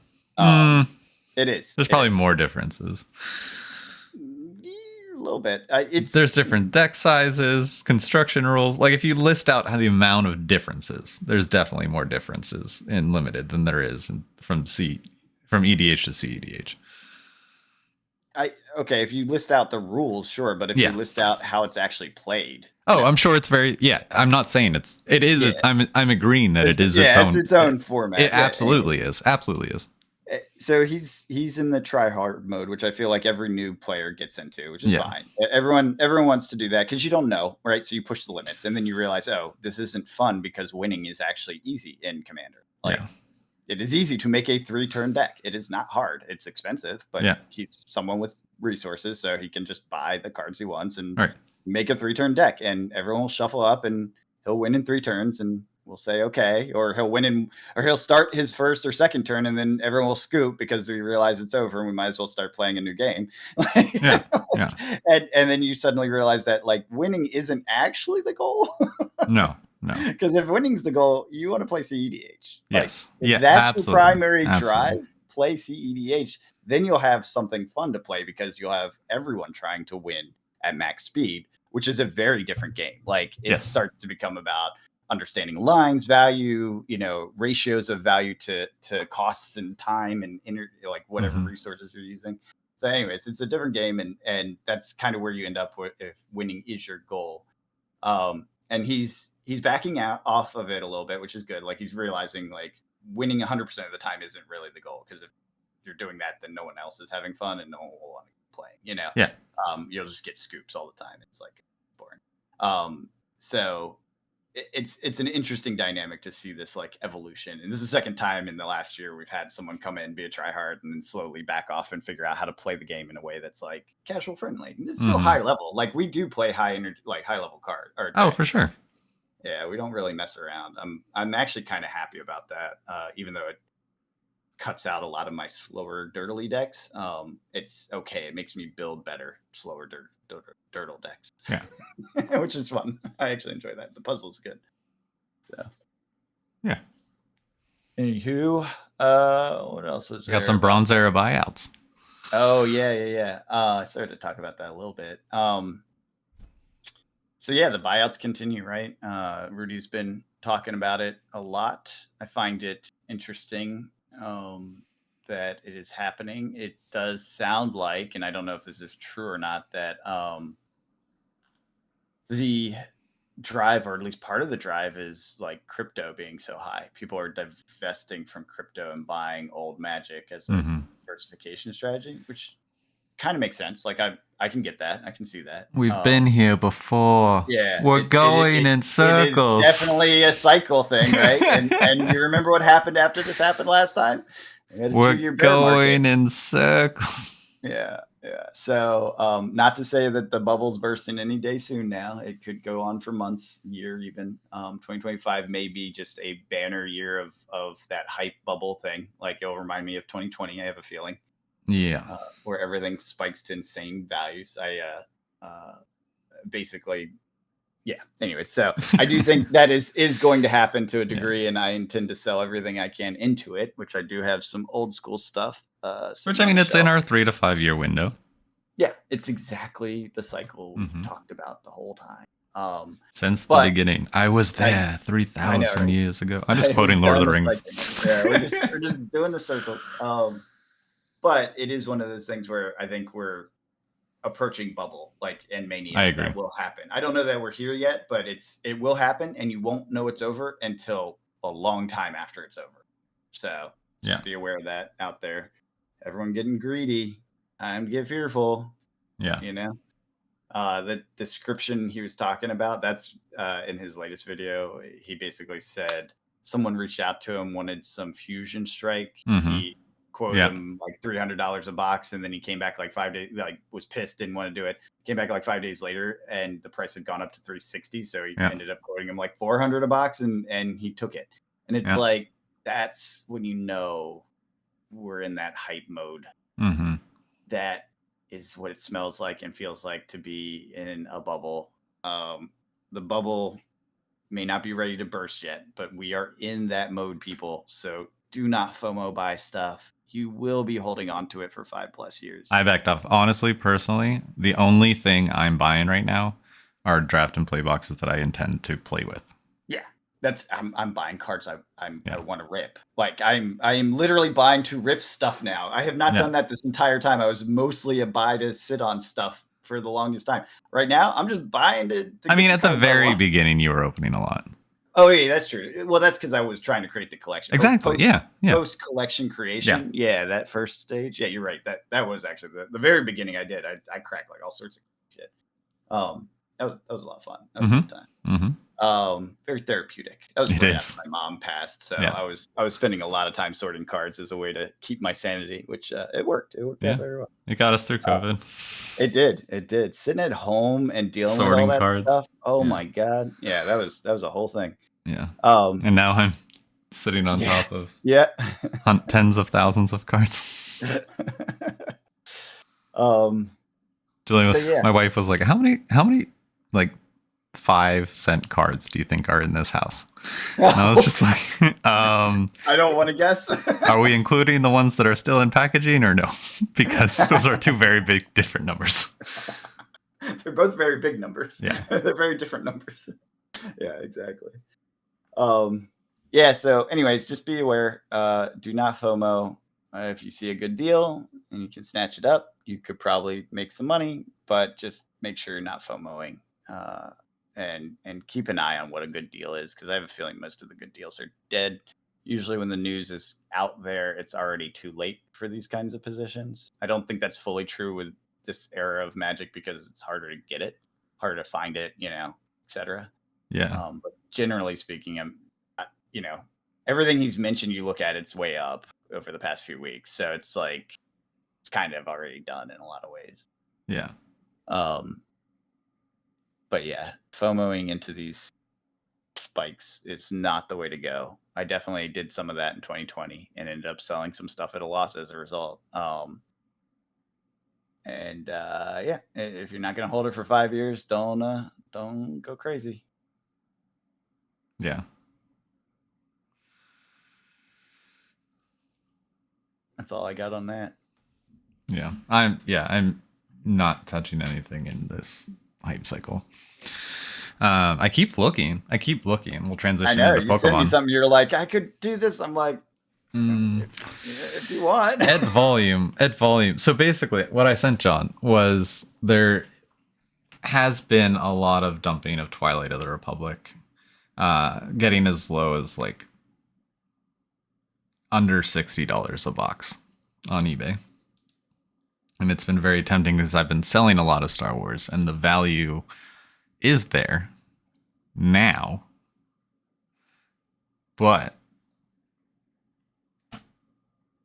It is. There's probably more differences. A little bit. There's different deck sizes, construction rules. Like if you list out how the amount of differences, there's definitely more differences in Limited than there is from EDH to CEDH. Okay, if you list out the rules, sure, but if you list out how it's actually played. I'm sure it's I'm not saying it is. Yeah. I'm agreeing that it is its own format. It absolutely is. Absolutely is. So he's in the try hard mode, which I feel like every new player gets into, which is fine. Everyone wants to do that because you don't know, right? So you push the limits, and then you realize, oh, this isn't fun because winning is actually easy in Commander. It is easy to make a 3-turn deck. It is not hard. It's expensive, but he's someone with resources, so he can just buy the cards he wants and make a 3-turn deck, and everyone will shuffle up, and he'll win in 3 turns, and we'll say okay, or he'll start his first or second turn, and then everyone will scoop because we realize it's over, and we might as well start playing a new game. And then you suddenly realize that like winning isn't actually the goal. No. Because if winning's the goal, you want to play CEDH. Yes. If that's your primary drive, play CEDH. Then you'll have something fun to play because you'll have everyone trying to win at max speed, which is a very different game. Like it Yes. starts to become about understanding lines, value, ratios of value to costs and time and like whatever resources you're using. So anyways, it's a different game, and that's kind of where you end up with if winning is your goal. And he's backing out off of it a little bit, which is good. Like he's realizing like winning 100% of the time isn't really the goal, because if you're doing that, then no one else is having fun and no one will want to keep playing. Yeah. You'll just get scoops all the time. It's like boring. So it's an interesting dynamic to see this like evolution. And this is the second time in the last year we've had someone come in, be a tryhard, and then slowly back off and figure out how to play the game in a way that's like casual friendly. And it's still high level. Like we do play high level card. Oh, for sure. Yeah, we don't really mess around. I'm actually kind of happy about that, even though it cuts out a lot of my slower dirtly decks. It's okay. It makes me build better, slower dirtle decks. Yeah. Which is fun. I actually enjoy that. The puzzle's good. So yeah. Anywho, what else is We there? got some Bronze Era buyouts. Oh yeah. I started to talk about that a little bit. So yeah, the buyouts continue, right? Rudy's been talking about it a lot. I find it interesting that it is happening. It does sound like, and I don't know if this is true or not, that the drive, or at least part of the drive, is like crypto being so high. People are divesting from crypto and buying old Magic as a diversification strategy, which kind of makes sense. Like I can get that. I can see that. We've been here before. Yeah, we're going in circles. It is definitely a cycle thing, right? and you remember what happened after this happened last time? We're going in circles. Yeah. So, not to say that the bubble's bursting any day soon now. It could go on for months, year even. 2025 may be just a banner year of that hype bubble thing. Like it'll remind me of 2020, I have a feeling. Yeah. Where everything spikes to insane values. Basically, yeah. Anyway, so I do think that is going to happen to a degree, and I intend to sell everything I can into it, which I do have some old school stuff. Which, I mean, it's in our 3 to 5 year window. Yeah, it's exactly the cycle we've talked about the whole time. Since the beginning. I was there 3,000 years ago. I'm just quoting Lord of the Rings. Yeah, we're just doing the circles. But it is one of those things where I think we're approaching bubble, like, and mania. I agree. That will happen. I don't know that we're here yet, but it will happen, and you won't know it's over until a long time after it's over. So just be aware of that out there. Everyone getting greedy. Time to get fearful. Yeah. The description he was talking about, that's in his latest video. He basically said someone reached out to him, wanted some Fusion Strike. He quoted him like $300 a box, and then he came back like 5 days, like was pissed, didn't want to do it. Came back like 5 days later, and the price had gone up to $360. So he ended up quoting him like $400 a box, and he took it. And it's like, that's when we're in that hype mode. That is what it smells like and feels like to be in a bubble. The bubble may not be ready to burst yet, but we are in that mode, people. So do not FOMO buy stuff. You will be holding on to it for 5+ years. I backed off. Honestly, personally, the only thing I'm buying right now are draft and play boxes that I intend to play with. Yeah. I'm buying cards I want to rip. Like I am literally buying to rip stuff now. I have not done that this entire time. I was mostly a buy to sit on stuff for the longest time. Right now, I'm just buying to I mean, at the very beginning, you were opening a lot. Oh yeah, that's true. Well, that's because I was trying to create the collection. Exactly. Post collection creation. Yeah, that first stage. Yeah, you're right. That was actually the very beginning. I did. I cracked like all sorts of shit. That was a lot of fun. That was a good time. Very therapeutic. That was right after my mom passed, so I was spending a lot of time sorting cards as a way to keep my sanity, which it worked. It worked out very well. It got us through COVID. It did. Sitting at home and dealing sorting with all that cards. Stuff. Oh my god. Yeah, that was a whole thing. Yeah. And now I'm sitting on top of tens of thousands of cards. My wife was like, "How many like 5-cent cards do you think are in this house?" And I was just like, I don't want to guess. Are we including the ones that are still in packaging or no? Because those are two very big different numbers. They're both very big numbers. Yeah. They're very different numbers. Yeah, exactly. Yeah, so anyways, just be aware. Do not FOMO. If you see a good deal and you can snatch it up, you could probably make some money, but just make sure you're not FOMOing. And keep an eye on what a good deal is, because I have a feeling most of the good deals are dead. Usually when the news is out there, it's already too late for these kinds of positions. I don't think that's fully true with this era of Magic, because it's harder to get it, harder to find it, etc. Yeah. But generally speaking, everything he's mentioned, you look at, it's way up over the past few weeks. So it's like, it's kind of already done in a lot of ways. Yeah. But yeah, FOMOing into these spikes is not the way to go. I definitely did some of that in 2020 and ended up selling some stuff at a loss as a result. Yeah, if you're not going to hold it for 5 years, don't go crazy. Yeah. That's all I got on that. Yeah. I'm not touching anything in this hype cycle. I keep looking. We'll transition into You sent me Pokemon. something. You're like, I could do this. I'm like, if you want. At volume. So basically, what I sent John was there has been a lot of dumping of Twilight of the Republic, getting as low as like under $60 a box on eBay. And it's been very tempting because I've been selling a lot of Star Wars, and the value is there now. But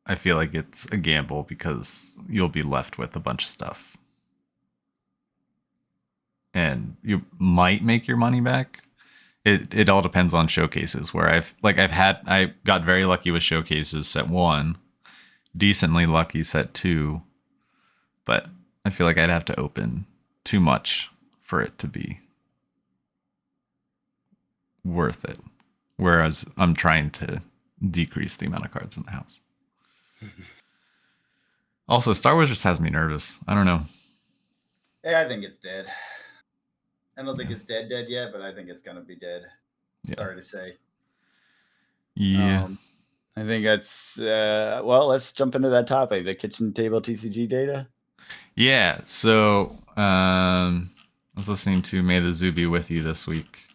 I feel like it's a gamble because you'll be left with a bunch of stuff. And you might make your money back. It all depends on showcases, where I got very lucky with showcases set 1, decently lucky set 2, but I feel like I'd have to open too much for it to be worth it. Whereas I'm trying to decrease the amount of cards in the house. Also, Star Wars just has me nervous. I don't know. Yeah, I think it's dead. I don't think it's dead yet, but I think it's gonna be dead. Yeah. Sorry to say. Yeah. I think that's well, let's jump into that topic, the kitchen table TCG data. Yeah. So I was listening to May the Zoo Be With You this week.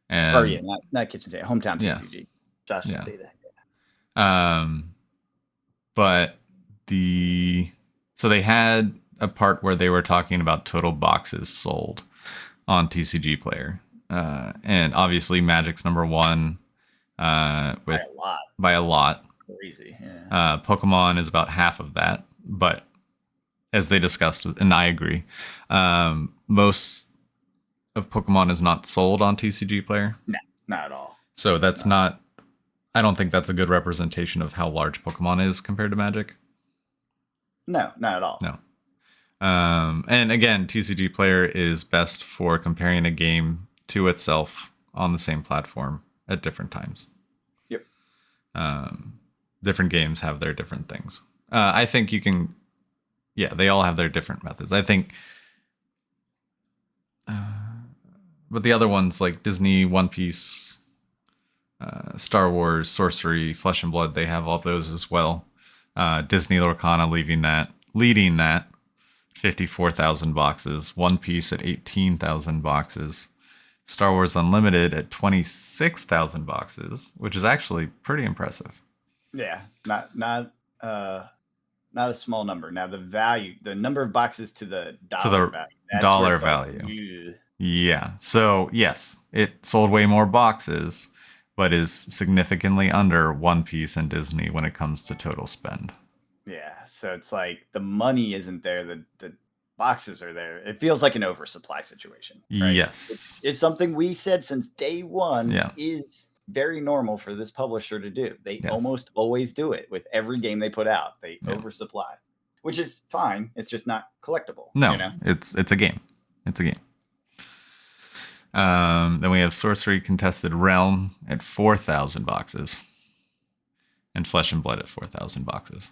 And not kitchen table, hometown TCG. Josh's data. But so they had a part where they were talking about total boxes sold on TCG Player. And obviously Magic's number 1 by a lot. Crazy. Yeah. Pokemon is about half of that, but as they discussed, and I agree, most of Pokemon is not sold on TCG Player. No, not at all. So that's not, I don't think that's a good representation of how large Pokemon is compared to Magic. No, not at all. No. And again, TCG Player is best for comparing a game to itself on the same platform at different times. Yep. Different games have their different things. I think you can, they all have their different methods. I think, but the other ones like Disney, One Piece, Star Wars, Sorcery, Flesh and Blood, they have all those as well. Disney Lorcana leading that 54,000 boxes. One Piece at 18,000 boxes. Star Wars Unlimited at 26,000 boxes, which is actually pretty impressive. Yeah, not a small number. Now the number of boxes to the dollar value. Yeah. So yes, it sold way more boxes, but is significantly under One Piece and Disney when it comes to total spend. Yeah. So it's like the money isn't there. The boxes are there. It feels like an oversupply situation. Right? Yes. It's something we said since day one is very normal for this publisher to do. They almost always do it with every game they put out. They oversupply, which is fine. It's just not collectible. No, it's a game. It's a game. Then we have Sorcery Contested Realm at 4,000 boxes. And Flesh and Blood at 4,000 boxes.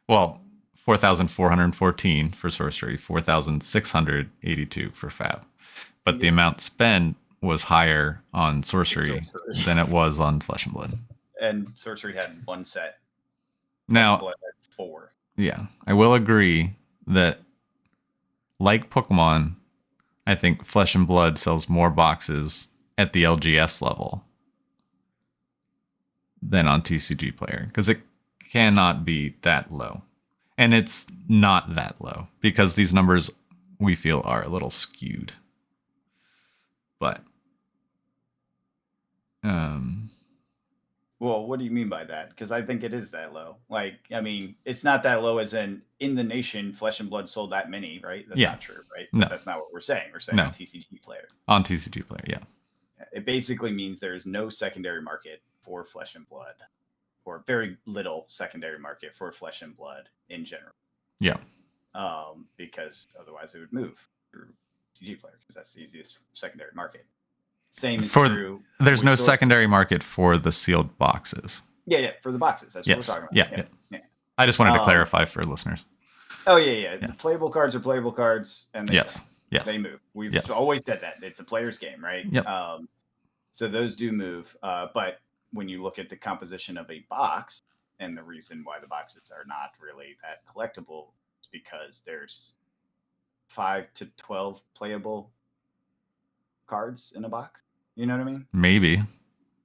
Well, 4,414 for sorcery, 4,682 for fab. But the amount spent was higher on sorcery than it was on Flesh and Blood. And sorcery had one set. Now, Blood had 4. Yeah, I will agree that, like Pokemon, I think Flesh and Blood sells more boxes at the LGS level than on TCG Player, because it cannot be that low. And it's not that low, because these numbers, we feel, are a little skewed. But, well, what do you mean by that? Because I think it is that low. Like, I mean, it's not that low as in the nation, Flesh and Blood sold that many, right? That's not true, right? No. That's not what we're saying. We're saying on TCG Player. On TCG Player, yeah. It basically means there's no secondary market for Flesh and Blood, or very little secondary market for Flesh and Blood in general. Yeah. Because otherwise it would move through TCG Player, because that's the easiest secondary market. Same is true. There's no secondary market for the sealed boxes. Yeah, for the boxes. That's what we're talking about. Yeah. I just wanted to clarify for listeners. Oh, yeah. The playable cards are playable cards, and they move. We've always said that. It's a player's game, right? Yep. So those do move. But when you look at the composition of a box, and the reason why the boxes are not really that collectible is because there's 5 to 12 playable cards in a box. You know what I mean? Maybe.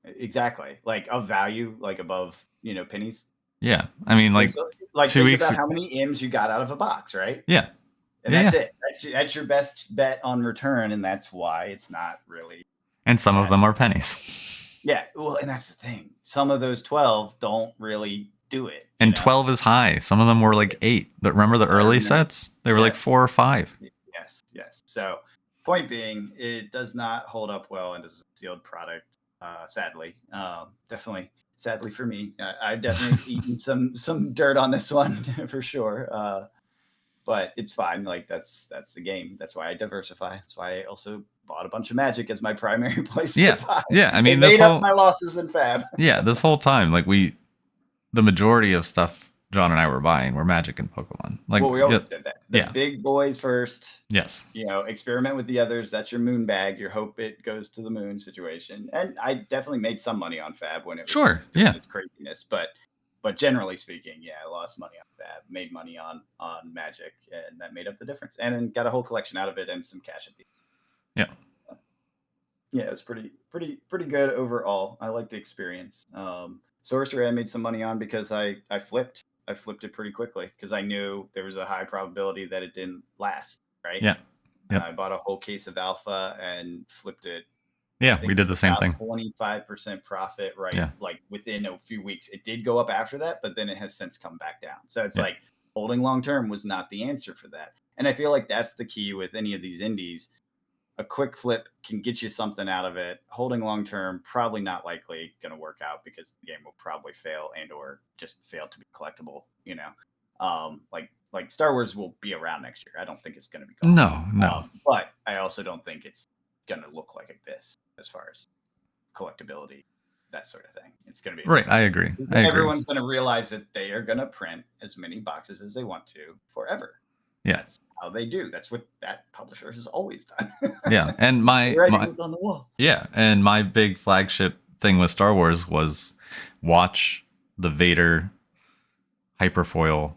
Exactly. Like of value, like above, pennies. Yeah. I mean, like 2 weeks about how many M's you got out of a box, right? Yeah. And that's it. That's your best bet on return, and that's why it's not really. And some of them are pennies. Yeah. Well, and that's the thing. Some of those 12 don't really do it. And 12 is high. Some of them were like 8. But remember the early sets? They were like 4 or 5. Yes. So point being, it does not hold up well and is a sealed product, sadly. Definitely sadly for me. I've definitely eaten some dirt on this one for sure. But it's fine. Like that's the game. That's why I diversify. That's why I also bought a bunch of Magic as my primary place to buy. Yeah. I mean, made up my losses in Fab. Yeah, this whole time, like the majority of stuff John and I were buying were Magic and Pokemon. Like, well, we always said that. The big boys first. Yes. Experiment with the others. That's your moon bag. Your hope it goes to the moon situation. And I definitely made some money on Fab when it was its craziness. But generally speaking, I lost money on Fab, made money on Magic, and that made up the difference. And then got a whole collection out of it and some cash at the end. Yeah, it was pretty good overall. I liked the experience. Sorcery I made some money on because I flipped it pretty quickly because I knew there was a high probability that it didn't last, right? Yeah. I bought a whole case of alpha and flipped it. Yeah, we did the same thing. 25% profit, right? Yeah. Like within a few weeks. It did go up after that, but then it has since come back down. So it's like holding long term was not the answer for that. And I feel like that's the key with any of these indies. A quick flip can get you something out of it. Holding long term, probably not likely going to work out because the game will probably fail and or just fail to be collectible. Like Star Wars will be around next year. I don't think it's going to be gone. No. But I also don't think it's going to look like this as far as collectability, that sort of thing. It's going to be right. I agree. Everyone's going to realize that they are going to print as many boxes as they want to forever. Yeah. That's how they do. That's what that publisher has always done. Yeah. And my writing's on the wall. Yeah. And my big flagship thing with Star Wars was watch the Vader hyperfoil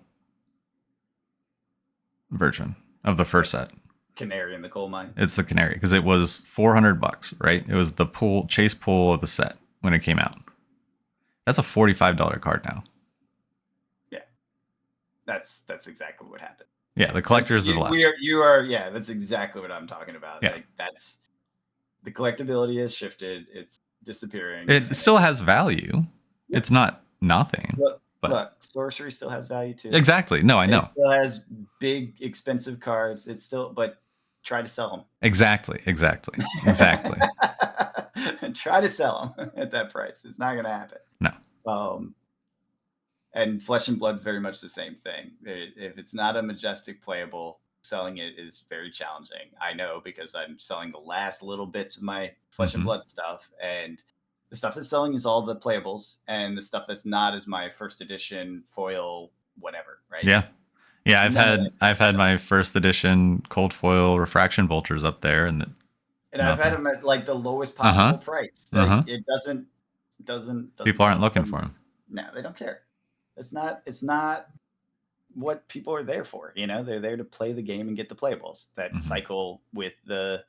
version of the first set. Canary in the coal mine. It's the canary because it was $400, right? It was the chase pool of the set when it came out. That's a $45 card now. Yeah. That's exactly what happened. Yeah, the collectors have left. That's exactly what I'm talking about. Yeah. Like that's the collectability has shifted. It's disappearing. It still has value. Yep. It's not nothing. But sorcery still has value too. Exactly. No, I know. It still has big, expensive cards. But try to sell them. Exactly. Try to sell them at that price. It's not going to happen. No. And Flesh and Blood's very much the same thing. If it's not a majestic playable, selling it is very challenging. I know because I'm selling the last little bits of my Flesh and Blood stuff, and the stuff that's selling is all the playables, and the stuff that's not is my first edition foil, whatever, right? Yeah. Yeah, None of that I've stuff had is my first edition cold foil refraction vultures up there, and and I've had nothing. them at like the lowest Uh huh. possible price. Uh Like huh. it doesn't People aren't change. looking And for them. no, they don't care. It's not what people are there for. They're there to play the game and get the playables that Hmm. cycle with the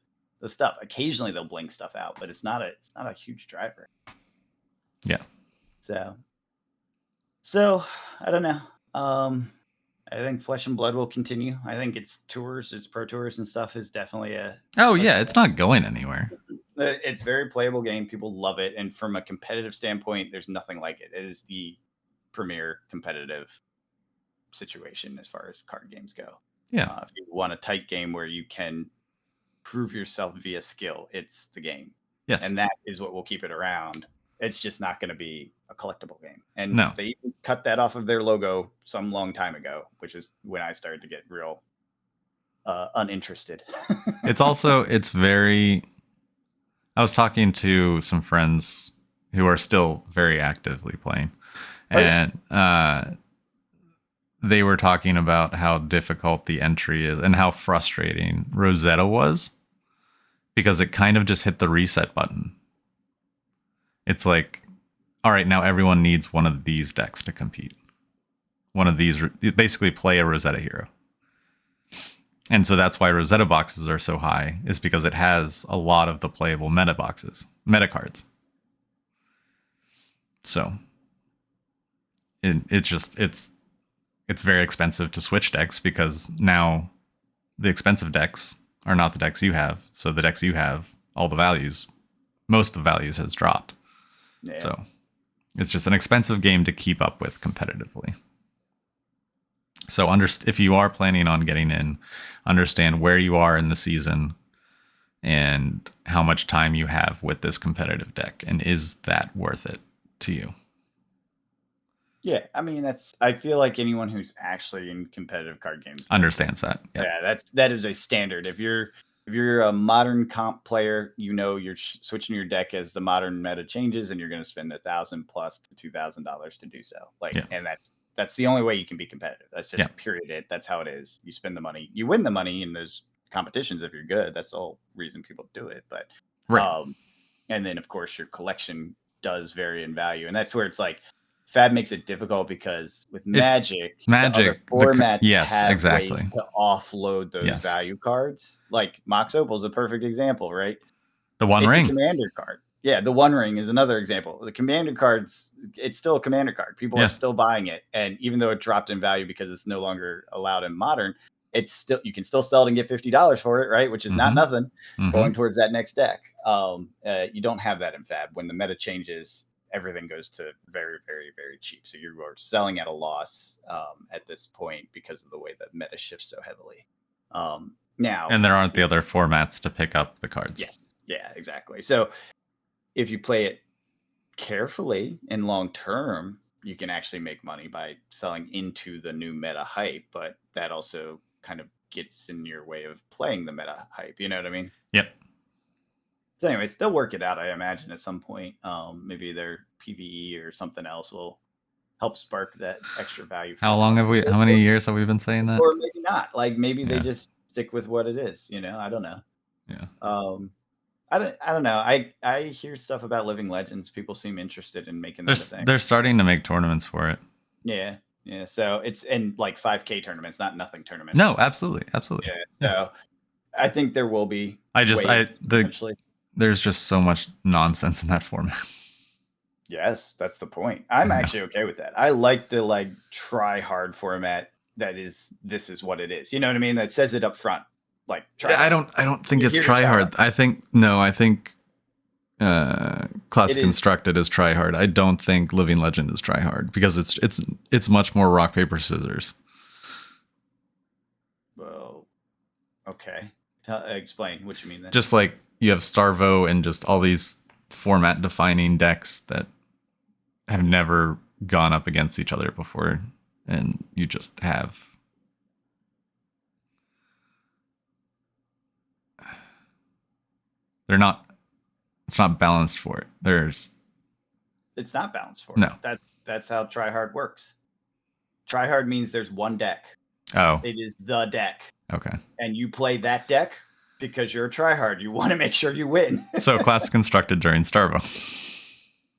stuff. Occasionally they'll blink stuff out, but it's not a huge driver. Yeah. So I don't know. I think Flesh and Blood will continue. I think its Pro Tours and stuff is definitely Oh yeah, it's not going anywhere. it's very playable game. People love it, and from a competitive standpoint, there's nothing like it. It is the premier competitive situation as far as card games go. Yeah. If you want a tight game where you can prove yourself via skill, it's the game, Yes. and that is what will keep it around. It's just not going to be a collectible game, and No. they even cut that off of their logo some long time ago, which is when I started to get real uninterested. It's very. I was talking to some friends who are still very actively playing, Oh, yeah. and they were talking about how difficult the entry is and how frustrating Rosetta was because it kind of just hit the reset button. It's like, all right, now everyone needs one of these decks to compete. One of these, basically play a Rosetta hero. And so that's why Rosetta boxes are so high, is because it has a lot of the playable meta cards. So it's very expensive to switch decks because now the expensive decks are not the decks you have. So the decks you have, most of the values has dropped. Yeah. So it's just an expensive game to keep up with competitively. So if you are planning on getting in, understand where you are in the season and how much time you have with this competitive deck, and is that worth it to you? Yeah, I mean I feel like anyone who's actually in competitive card games Understands that. Yeah, that is a standard. If you're a modern comp player, you're switching your deck as the modern meta changes, and you're going to spend $1,000 plus to $2,000 to do so. Yeah. And that's the only way you can be competitive. That's just Yeah. period. That's how it is. You spend the money, you win the money in those competitions if you're good. That's the whole reason people do it. But Right. and then of course your collection does vary in value, and that's where it's like Fab makes it difficult because with Magic, the other formats yes, have exactly. ways to offload those value cards. Like Mox Opal is a perfect example, right? The One It's Ring. a commander card. Yeah, the One Ring is another example. The commander cards, it's still a commander card. People are still buying it, and even though it dropped in value because it's no longer allowed in Modern, you can still sell it and get $50 for it, right? Which is not nothing going towards that next deck. You don't have that in Fab. When the meta changes, everything goes to very, very, very cheap. So you are selling at a loss at this point because of the way that meta shifts so heavily. Now, and there aren't the other formats to pick up the cards. Yes. Yeah, exactly. So if you play it carefully and long term, you can actually make money by selling into the new meta hype, but that also kind of gets in your way of playing the meta hype. You know what I mean? Yep. So anyways, they'll work it out, I imagine, at some point. Maybe their PvE or something else will help spark that extra value. How many years have we been saying that? Or maybe not. Like maybe they just stick with what it is. I don't know. Yeah. I don't know. I hear stuff about Living Legends. People seem interested in making that a thing. They're starting to make tournaments for it. Yeah. Yeah. So it's in like 5K tournaments, not nothing tournaments. No, absolutely. Yeah. So I think there will be. There's just so much nonsense in that format. Yes, that's the point. I'm actually okay with that. I like the try hard format. This is what it is. You know what I mean? That says it up front. Like I don't think it's try hard. I think Classic Constructed is try hard. I don't think Living Legend is try hard because it's much more rock paper scissors. Well, okay. Explain what you mean then. Just like you have Starvo and just all these format defining decks that have never gone up against each other before, and you just have it's not balanced for it. It's not balanced for it. No. That's how try hard works. Try hard means there's one deck. Oh, It is the deck. okay. And you play that deck because you're a tryhard. You want to make sure you win. So class constructed during Starvo.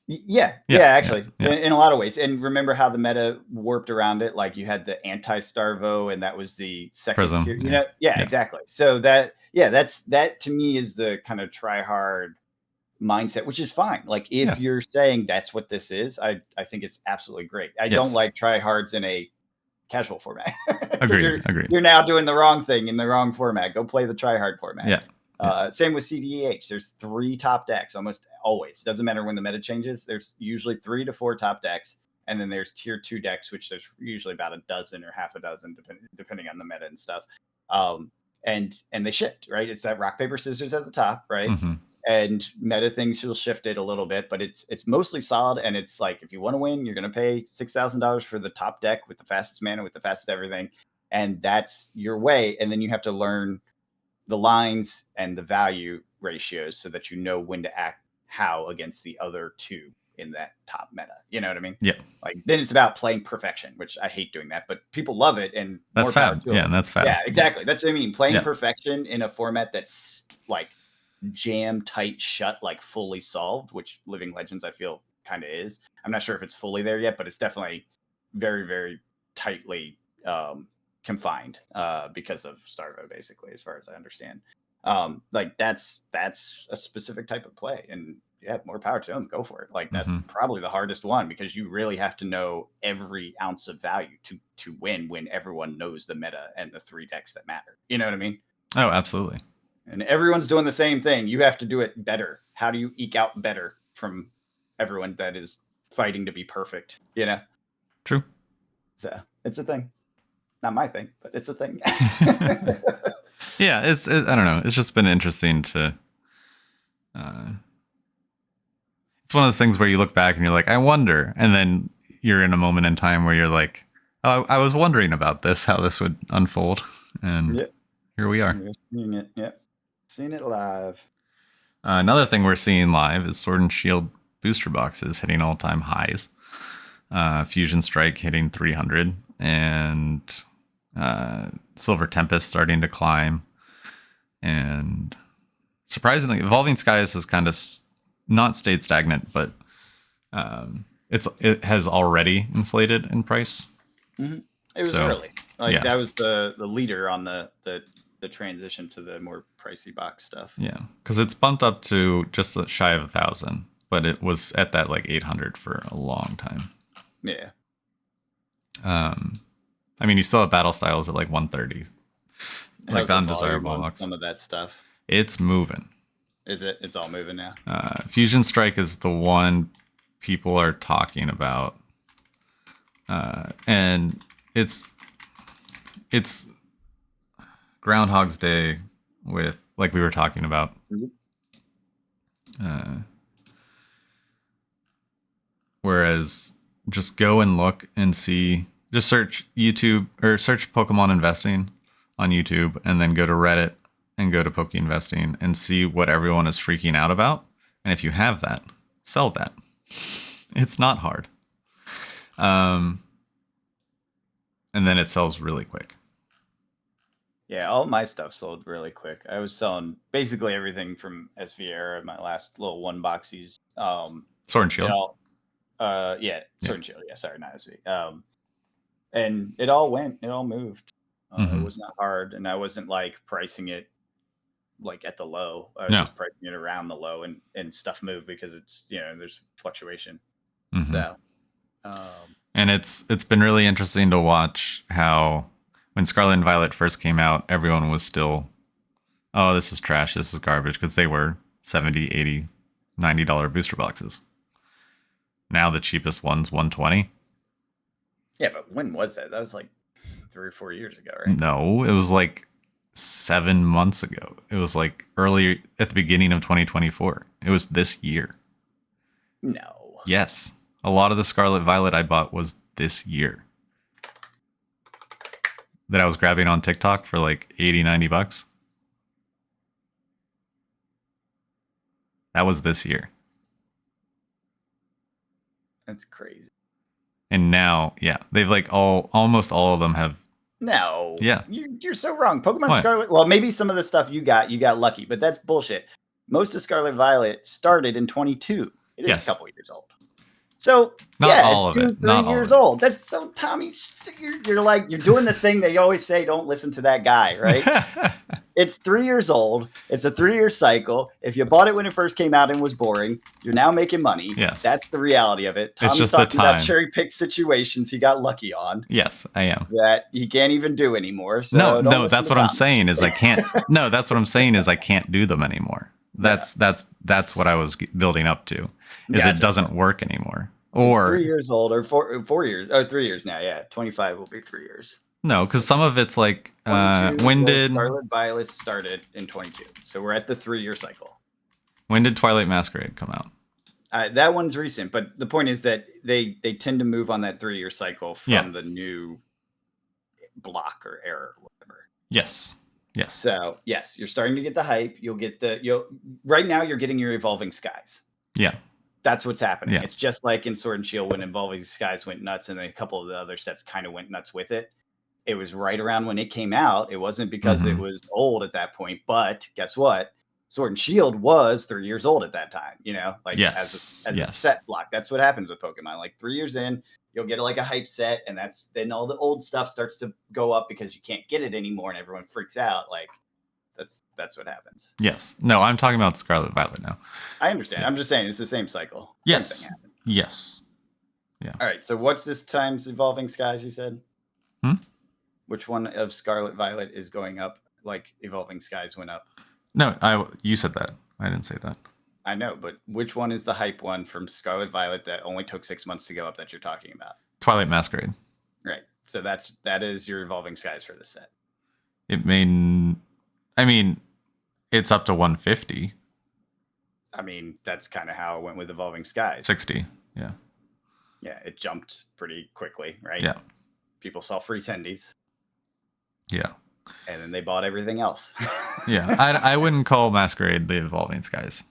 Yeah, actually, in a lot of ways. And remember how the meta warped around it? Like you had the anti-Starvo, and that was the second Prism, tier. yeah. Yeah, exactly. So that to me is the kind of try-hard mindset, which is fine. Like if you're saying that's what this is, I think it's absolutely great. I don't like try-hards in a casual format. Agreed. You're now doing the wrong thing in the wrong format. Go play the try-hard format. Yeah. Same with CDEH. There's 3 top decks almost always. Doesn't matter when the meta changes. There's usually 3 to 4 top decks, and then there's tier 2 decks, which there's usually about a dozen or half a dozen, depending on the meta and stuff. And they shift, right? It's that rock paper scissors at the top, right? Mm-hmm. And meta things will shift it a little bit, but it's mostly solid. And it's like if you want to win, you're going to pay $6,000 for the top deck with the fastest mana, with the fastest everything, and that's your way. And then you have to learn the lines and the value ratios so that you know when to act how against the other 2 in that top meta. You know what I mean? Yeah. Like then it's about playing perfection, which I hate doing that, but people love it, and that's fab. Yeah, and that's fab. Yeah, exactly. That's what I mean. Playing perfection in a format that's like jam tight shut, like fully solved, which Living Legends I feel kind of is. I'm not sure if it's fully there yet, but it's definitely very, very tightly confined because of Starvo, basically, as far as I understand. Like that's a specific type of play, and more power to them. Go for it. Like that's probably the hardest one, because you really have to know every ounce of value to win when everyone knows the meta and the 3 decks that matter. You know what I mean? Oh, absolutely. And everyone's doing the same thing. You have to do it better. How do you eke out better from everyone that is fighting to be perfect? You know? True. So it's a thing. Not my thing, but it's a thing. Yeah, it's I don't know. It's just been interesting to. It's one of those things where you look back and you're like, I wonder, and then you're in a moment in time where you're like, oh, I was wondering about this, how this would unfold, and here we are. Seeing it, seen it live. Another thing we're seeing live is Sword and Shield booster boxes hitting all-time highs. Fusion Strike hitting 300, and Silver Tempest starting to climb. And surprisingly, Evolving Skies has kind of not stayed stagnant, but it has already inflated in price. Mm-hmm. It was early. That was the leader on the transition to the more pricey box stuff. Yeah, because it's bumped up to just shy of 1,000, but it was at that like 800 for a long time. Yeah. I mean, you still have Battle Styles at like 130. Like the undesirable box. Some of that stuff. It's moving. Is it? It's all moving now. Fusion Strike is the one people are talking about, and it's Groundhog's Day with, like we were talking about. Whereas just go and look and see, just search YouTube or search Pokemon investing on YouTube, and then go to Reddit and go to Poke Investing and see what everyone is freaking out about. And if you have that, sell that. It's not hard. And then it sells really quick. Yeah, all my stuff sold really quick. I was selling basically everything from SV Era, my last little 1 boxies. Sword and Shield. Sword and Shield. Yeah, sorry, not SV. And it all moved. It was not hard, and I wasn't like pricing it like at the low. I was just pricing it around the low, and stuff moved because it's, there's fluctuation. So, and it's been really interesting to watch how when Scarlet and Violet first came out, everyone was still, oh, this is trash, this is garbage, because they were $70, $80, $90 booster boxes. Now the cheapest one's $120. Yeah, but when was that? That was like 3 or 4 years ago, right? No, it was like 7 months ago. It was like early at the beginning of 2024. It was this year. No. Yes. A lot of the Scarlet Violet I bought was this year. That I was grabbing on TikTok for like $80, $90. That was this year. That's crazy. And now, they've like almost all of them have No. Yeah. You're so wrong. Pokemon What? Scarlet. Well, maybe some of the stuff you got lucky, but that's bullshit. Most of Scarlet Violet started in 22. It is a Yes. couple years old. So Not yeah, all it's of it. 3 Not all years of it. old. That's so Tommy. You're like you're doing the thing they always say. Don't listen to that guy, right? It's 3 years old. It's a 3-year cycle. If you bought it when it first came out and was boring, you're now making money. Yes. That's the reality of it. It's Tommy's just the talking about time. cherry pick situations he got lucky on Yes, I am. that he can't even do anymore. So No, don't listen that's to what I'm Tommy. saying is I can't. No, that's what I'm saying is I can't do them anymore. That's what I was building up to. Is Gotcha. it doesn't work anymore. It's Or 3 years old, or 4 years, or 3 years now. Yeah, 25 will be 3 years. no, because some of it's like 22 when was did Scarlet Violet started in 22? So we're at the 3-year cycle. Twilight Masquerade come out? That one's recent, but the point is that they tend to move on that 3-year cycle from the new block or era or whatever. Yes. So yes, you're starting to get the hype. Right now you're getting your Evolving Skies. Yeah. That's what's happening. Yeah. It's just like in Sword and Shield when Evolving Skies went nuts, and then a couple of the other sets kind of went nuts with it. It was right around when it came out. It wasn't because it was old at that point, but guess what? Sword and Shield was 3 years old at that time, as a set block. That's what happens with Pokemon. Like 3 years in, you'll get like a hype set, and then all the old stuff starts to go up because you can't get it anymore, and everyone freaks out. Like that's what happens. Yes. No, I'm talking about Scarlet Violet now. I understand. I'm just saying it's the same cycle. Yes. Yes. Yeah. All right. So what's this time's Evolving Skies, you said? Which one of Scarlet Violet is going up like Evolving Skies went up? No, you said that. I didn't say that. I know, but which one is the hype one from Scarlet Violet that only took 6 months to go up that you're talking about? Twilight Masquerade. Right. So that is your Evolving Skies for this set. It's up to 150. I mean, that's kind of how it went with Evolving Skies. 60. Yeah. Yeah, it jumped pretty quickly, right? Yeah. People saw free tendies. Yeah. And then they bought everything else. Yeah. I wouldn't call Masquerade the Evolving Skies.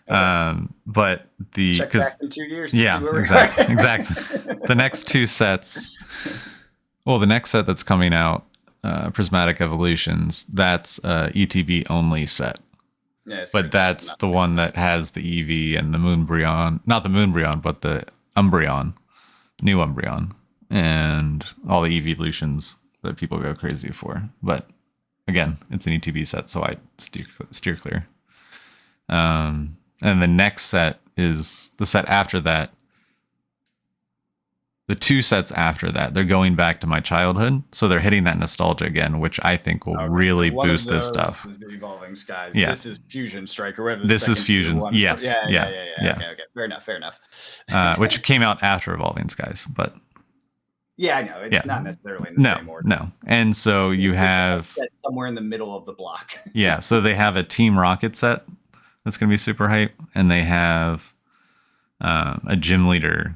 Okay. But check back in 2 years. Yeah, exactly. The next two sets. Well, the next set that's coming out, Prismatic Evolutions, that's ETB only set. Yeah, but that's the one that has the Eevee and the Moonbryon, not the Moonbryon, but the Umbreon, new Umbreon, and all the evolutions that people go crazy for. But again, it's an ETB set, so I steer clear. And the next set is the set after that. The two sets after that, they're going back to my childhood, so they're hitting that nostalgia again, which I think will really boost this stuff. This is Evolving Skies. Yeah. This is Fusion Strike or whatever. This is Fusion. Yes. Yeah. Okay. Fair enough. Which came out after Evolving Skies, but yeah, I know it's not necessarily in the same order. No, and so you have somewhere in the middle of the block. Yeah, so they have a Team Rocket set that's going to be super hype, and they have a gym leader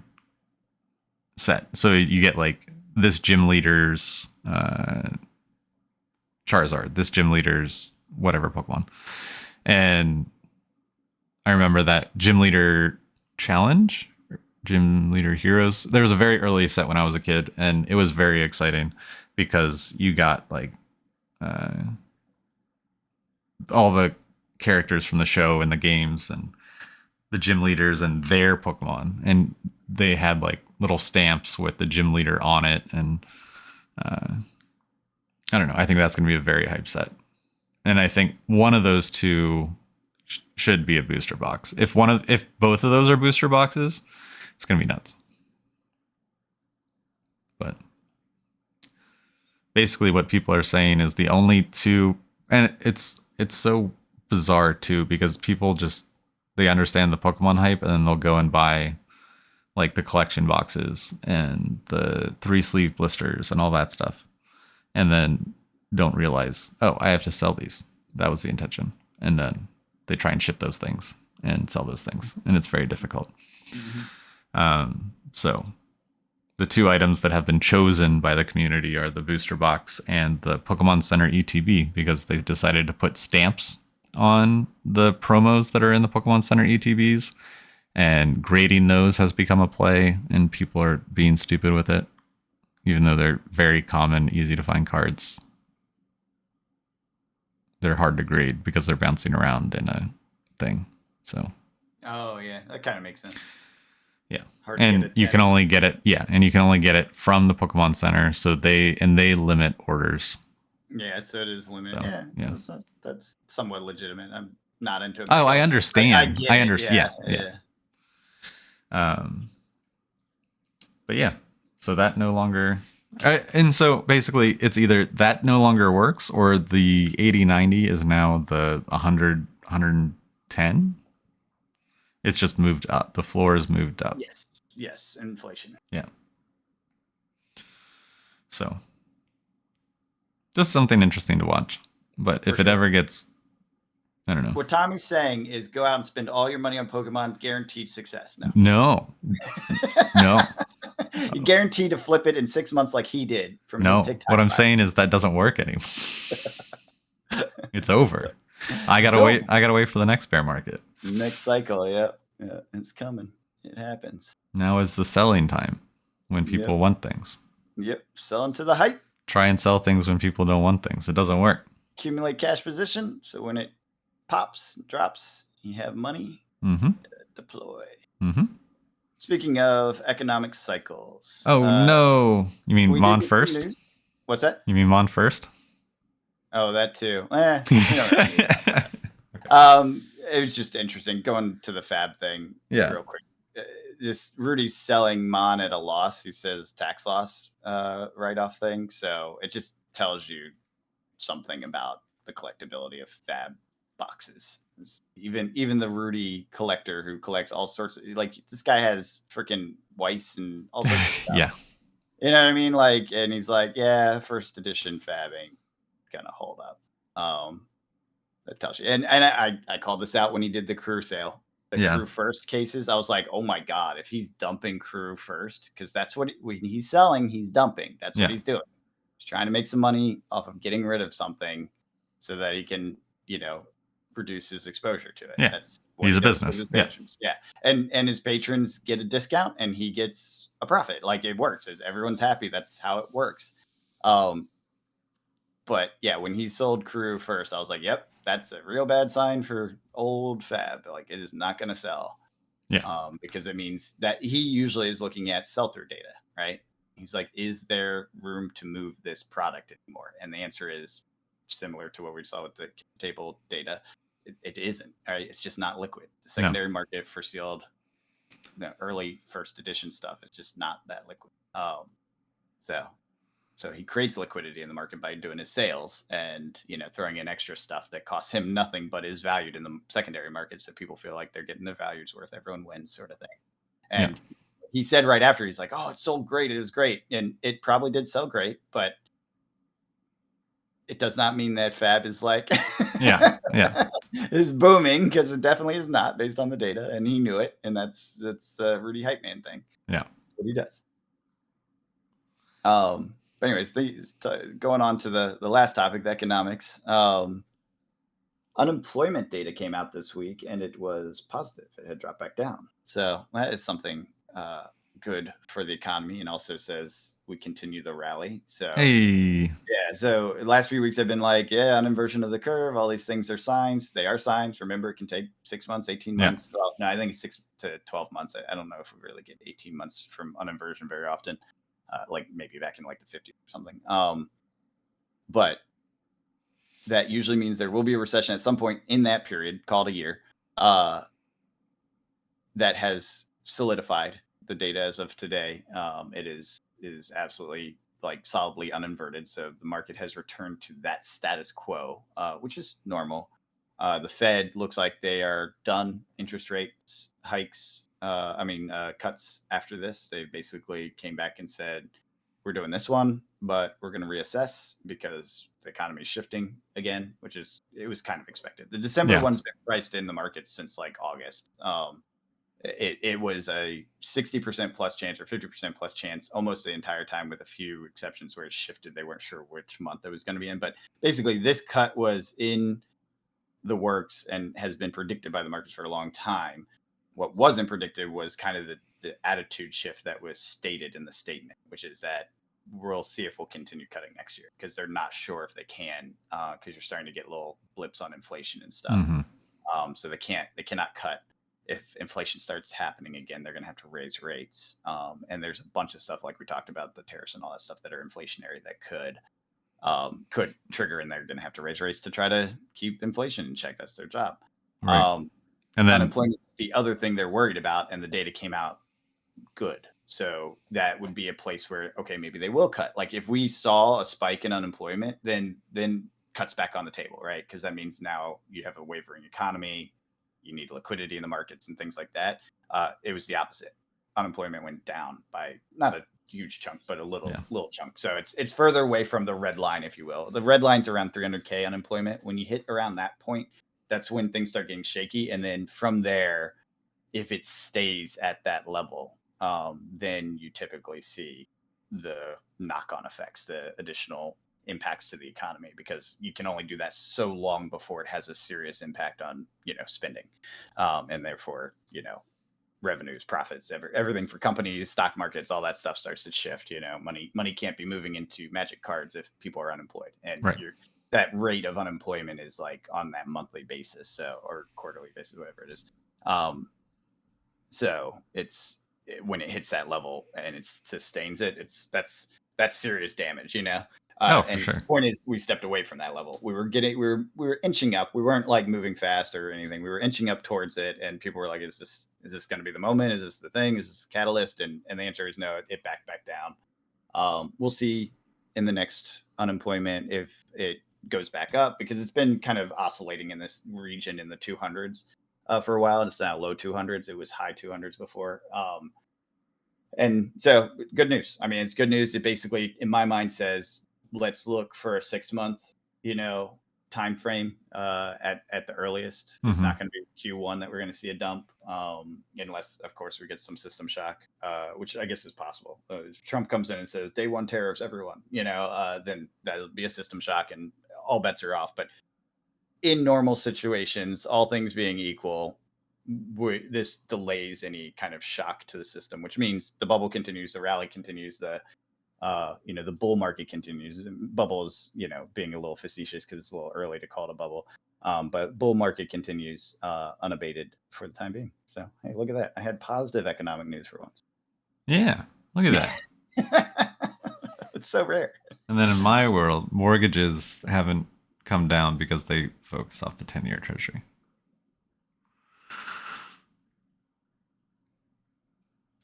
set. So you get like this gym leader's Charizard, this gym leader's whatever Pokemon. And I remember that gym leader challenge, gym leader heroes. There was a very early set when I was a kid, and it was very exciting because you got like all the characters from the show and the games and the gym leaders and their Pokemon, and they had like little stamps with the gym leader on it, and I don't know. I think that's going to be a very hype set, and I think one of those two should be a booster box. If both of those are booster boxes, it's going to be nuts. But basically, what people are saying is the only two, and it's so bizarre too, because people they understand the Pokemon hype, and then they'll go and buy like the collection boxes and the 3-sleeve blisters and all that stuff, and then don't realize, oh, I have to sell these. That was the intention. And then they try and ship those things and sell those things, and it's very difficult. Mm-hmm. So the two items that have been chosen by the community are the booster box and the Pokemon Center ETB, because they decided to put stamps on the promos that are in the Pokemon Center ETBs, and grading those has become a play, and people are being stupid with it. even though they're very common, easy to find cards, they're hard to grade because they're bouncing around in a thing. So. Oh yeah, that kind of makes sense. Yeah. Hard to And get you can only get it. Yeah. And you can only get it from the Pokemon Center. So they limit orders. Yeah. So it is limited. So, Yeah. That's somewhat legitimate. I'm not into it. Oh, I myself. understand. I understand. Yeah. But yeah, so that no longer, and so basically it's either that no longer works or the 80/90 is now the 100, 110. It's just moved up. The floor is moved up. Yes. Inflation. Yeah. So just something interesting to watch. But if it ever gets, I don't know. What Tommy's saying is go out and spend all your money on Pokemon, guaranteed success. No. You guaranteed to flip it in 6 months like he did from his TikTok. What I'm saying is that doesn't work anymore. It's over. I gotta wait. I gotta wait for the next bear market. Next cycle, yeah, it's coming. It happens. Now is the selling time when people want things. Yep, selling to the hype. Try and sell things when people don't want things. It doesn't work. Accumulate cash position, so when it pops, drops, you have money to deploy. Speaking of economic cycles. Oh, no. You mean Mon first? What's that? You mean Mon first? Oh, that too. It was just interesting going to the Fab thing real quick. This Rudy's selling Mon at a loss. He says tax loss write-off thing. So it just tells you something about the collectability of Fab boxes. Even the Rudy collector who collects all sorts of, like, this guy has freaking Weiss and all sorts of stuff. Yeah. You know what I mean? Like, and he's like, yeah, first edition Fab ain't gonna hold up. That tells you. And I called this out when he did the crew sale. The crew first cases. I was like, oh my God, if he's dumping crew first, because that's what when he's selling, he's dumping. That's what he's doing. He's trying to make some money off of getting rid of something so that he can, reduce his exposure to it. Yeah. That's what he's a business. Yeah. And his patrons get a discount and he gets a profit. Like, it works. Everyone's happy. That's how it works. But yeah, when he sold crew first, I was like, yep, that's a real bad sign for old Fab. Like, it is not going to sell. Yeah. Because it means that he usually is looking at sell-through data, right? He's like, is there room to move this product anymore? And the answer is similar to what we saw with the table data. It isn't. Right? It's just not liquid. The secondary market for sealed, early first edition stuff is just not that liquid. So he creates liquidity in the market by doing his sales and, throwing in extra stuff that costs him nothing but is valued in the secondary market. So people feel like they're getting their values worth. Everyone wins, sort of thing. And he said right after, he's like, oh, it sold great. It was great. And it probably did sell great, but it does not mean that Fab is like, is booming, because it definitely is not based on the data. And he knew it. And that's a Rudy Hype Man thing. Yeah. That's what he does. But anyways, going on to the last topic, the economics. Unemployment data came out this week, and it was positive. It had dropped back down. So that is something good for the economy, and also says we continue the rally. So so the last few weeks have been like, an inversion of the curve. All these things are signs. They are signs. Remember, it can take 6 months, 18 months. Well, no, I think it's 6 to 12 months. I don't know if we really get 18 months from uninversion very often. Like maybe back in like the 50s or something. But that usually means there will be a recession at some point in that period, called a year, that has solidified the data as of today. It is absolutely like solidly uninverted. So the market has returned to that status quo, which is normal. The Fed looks like they are done interest rates hikes. Cuts after this. They basically came back and said, we're doing this one, but we're going to reassess because the economy is shifting again, it was kind of expected. The December one's been priced in the market since like August. It was a 60% plus chance or 50% plus chance almost the entire time, with a few exceptions where it shifted. They weren't sure which month it was going to be in, but basically this cut was in the works and has been predicted by the markets for a long time. What wasn't predicted was kind of the attitude shift that was stated in the statement, which is that we'll see if we'll continue cutting next year, because they're not sure if they can, because you're starting to get little blips on inflation and stuff. So they cannot cut. If inflation starts happening again, they're going to have to raise rates. And there's a bunch of stuff like we talked about, the tariffs and all that stuff that are inflationary that could trigger, and they're going to have to raise rates to try to keep inflation in check. That's their job. Right. And then Unemployment, the other thing they're worried about, and the data came out good. So that would be a place where, okay, maybe they will cut. Like if we saw a spike in unemployment, then cuts back on the table, right? Because that means now you have a wavering economy, you need liquidity in the markets and things like that. It was the opposite. Unemployment went down by not a huge chunk, but a little chunk. So it's further away from the red line, if you will. The red line's around 300K unemployment. When you hit around that point, that's when things start getting shaky. And then from there, if it stays at that level, then you typically see the knock-on effects, the additional impacts to the economy, because you can only do that so long before it has a serious impact on, spending, and therefore, revenues, profits, everything for companies, stock markets, all that stuff starts to shift. Money can't be moving into magic cards if people are unemployed, and right. That rate of unemployment is like on that monthly basis, or quarterly basis, whatever it is. So when it hits that level and it sustains it, that's serious damage, For sure. The point is, we stepped away from that level. We were inching up. We weren't like moving fast or anything. We were inching up towards it, and people were like, "Is this going to be the moment? Is this the thing? Is this a catalyst?" And the answer is no. It backed back down. We'll see in the next unemployment if it goes back up, because it's been kind of oscillating in this region in the 200s for a while. It's now low 200s. It was high 200s before. And so good news. I mean, it's good news. It basically, in my mind, says, let's look for a 6-month, time frame at the earliest. It's not going to be Q1 that we're going to see a dump, unless, of course, we get some system shock, which I guess is possible. If Trump comes in and says day one tariffs, everyone, then that'll be a system shock and all bets are off. But in normal situations, all things being equal, this delays any kind of shock to the system, which means the bubble continues, the rally continues, the bull market continues. Bubble is, being a little facetious because it's a little early to call it a bubble. But bull market continues unabated for the time being. So, hey, look at that. I had positive economic news for once. Yeah, look at that. It's so rare. And then in my world, mortgages haven't come down because they focus off the 10-year treasury.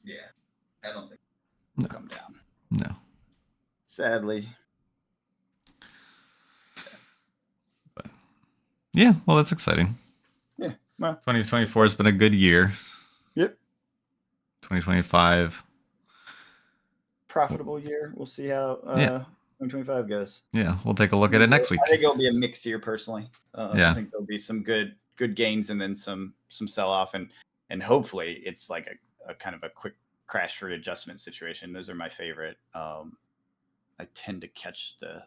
Yeah, I don't think it'll come down. No. Sadly. But yeah, well, that's exciting. Yeah. Well, 2024 has been a good year. Yep. 2025. Profitable year. We'll see how 2025 goes. Yeah, we'll take a look at it next week. I think it'll be a mixed year personally. Yeah. I think there'll be some good gains and then some sell off, and hopefully it's like a kind of a quick crash readjustment situation. Those are my favorite. I tend to catch the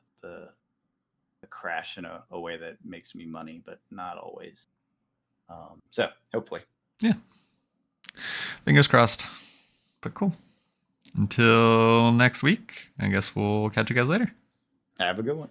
crash in a way that makes me money, but not always. So hopefully. Yeah. Fingers crossed. But cool. Until next week, I guess we'll catch you guys later. Have a good one.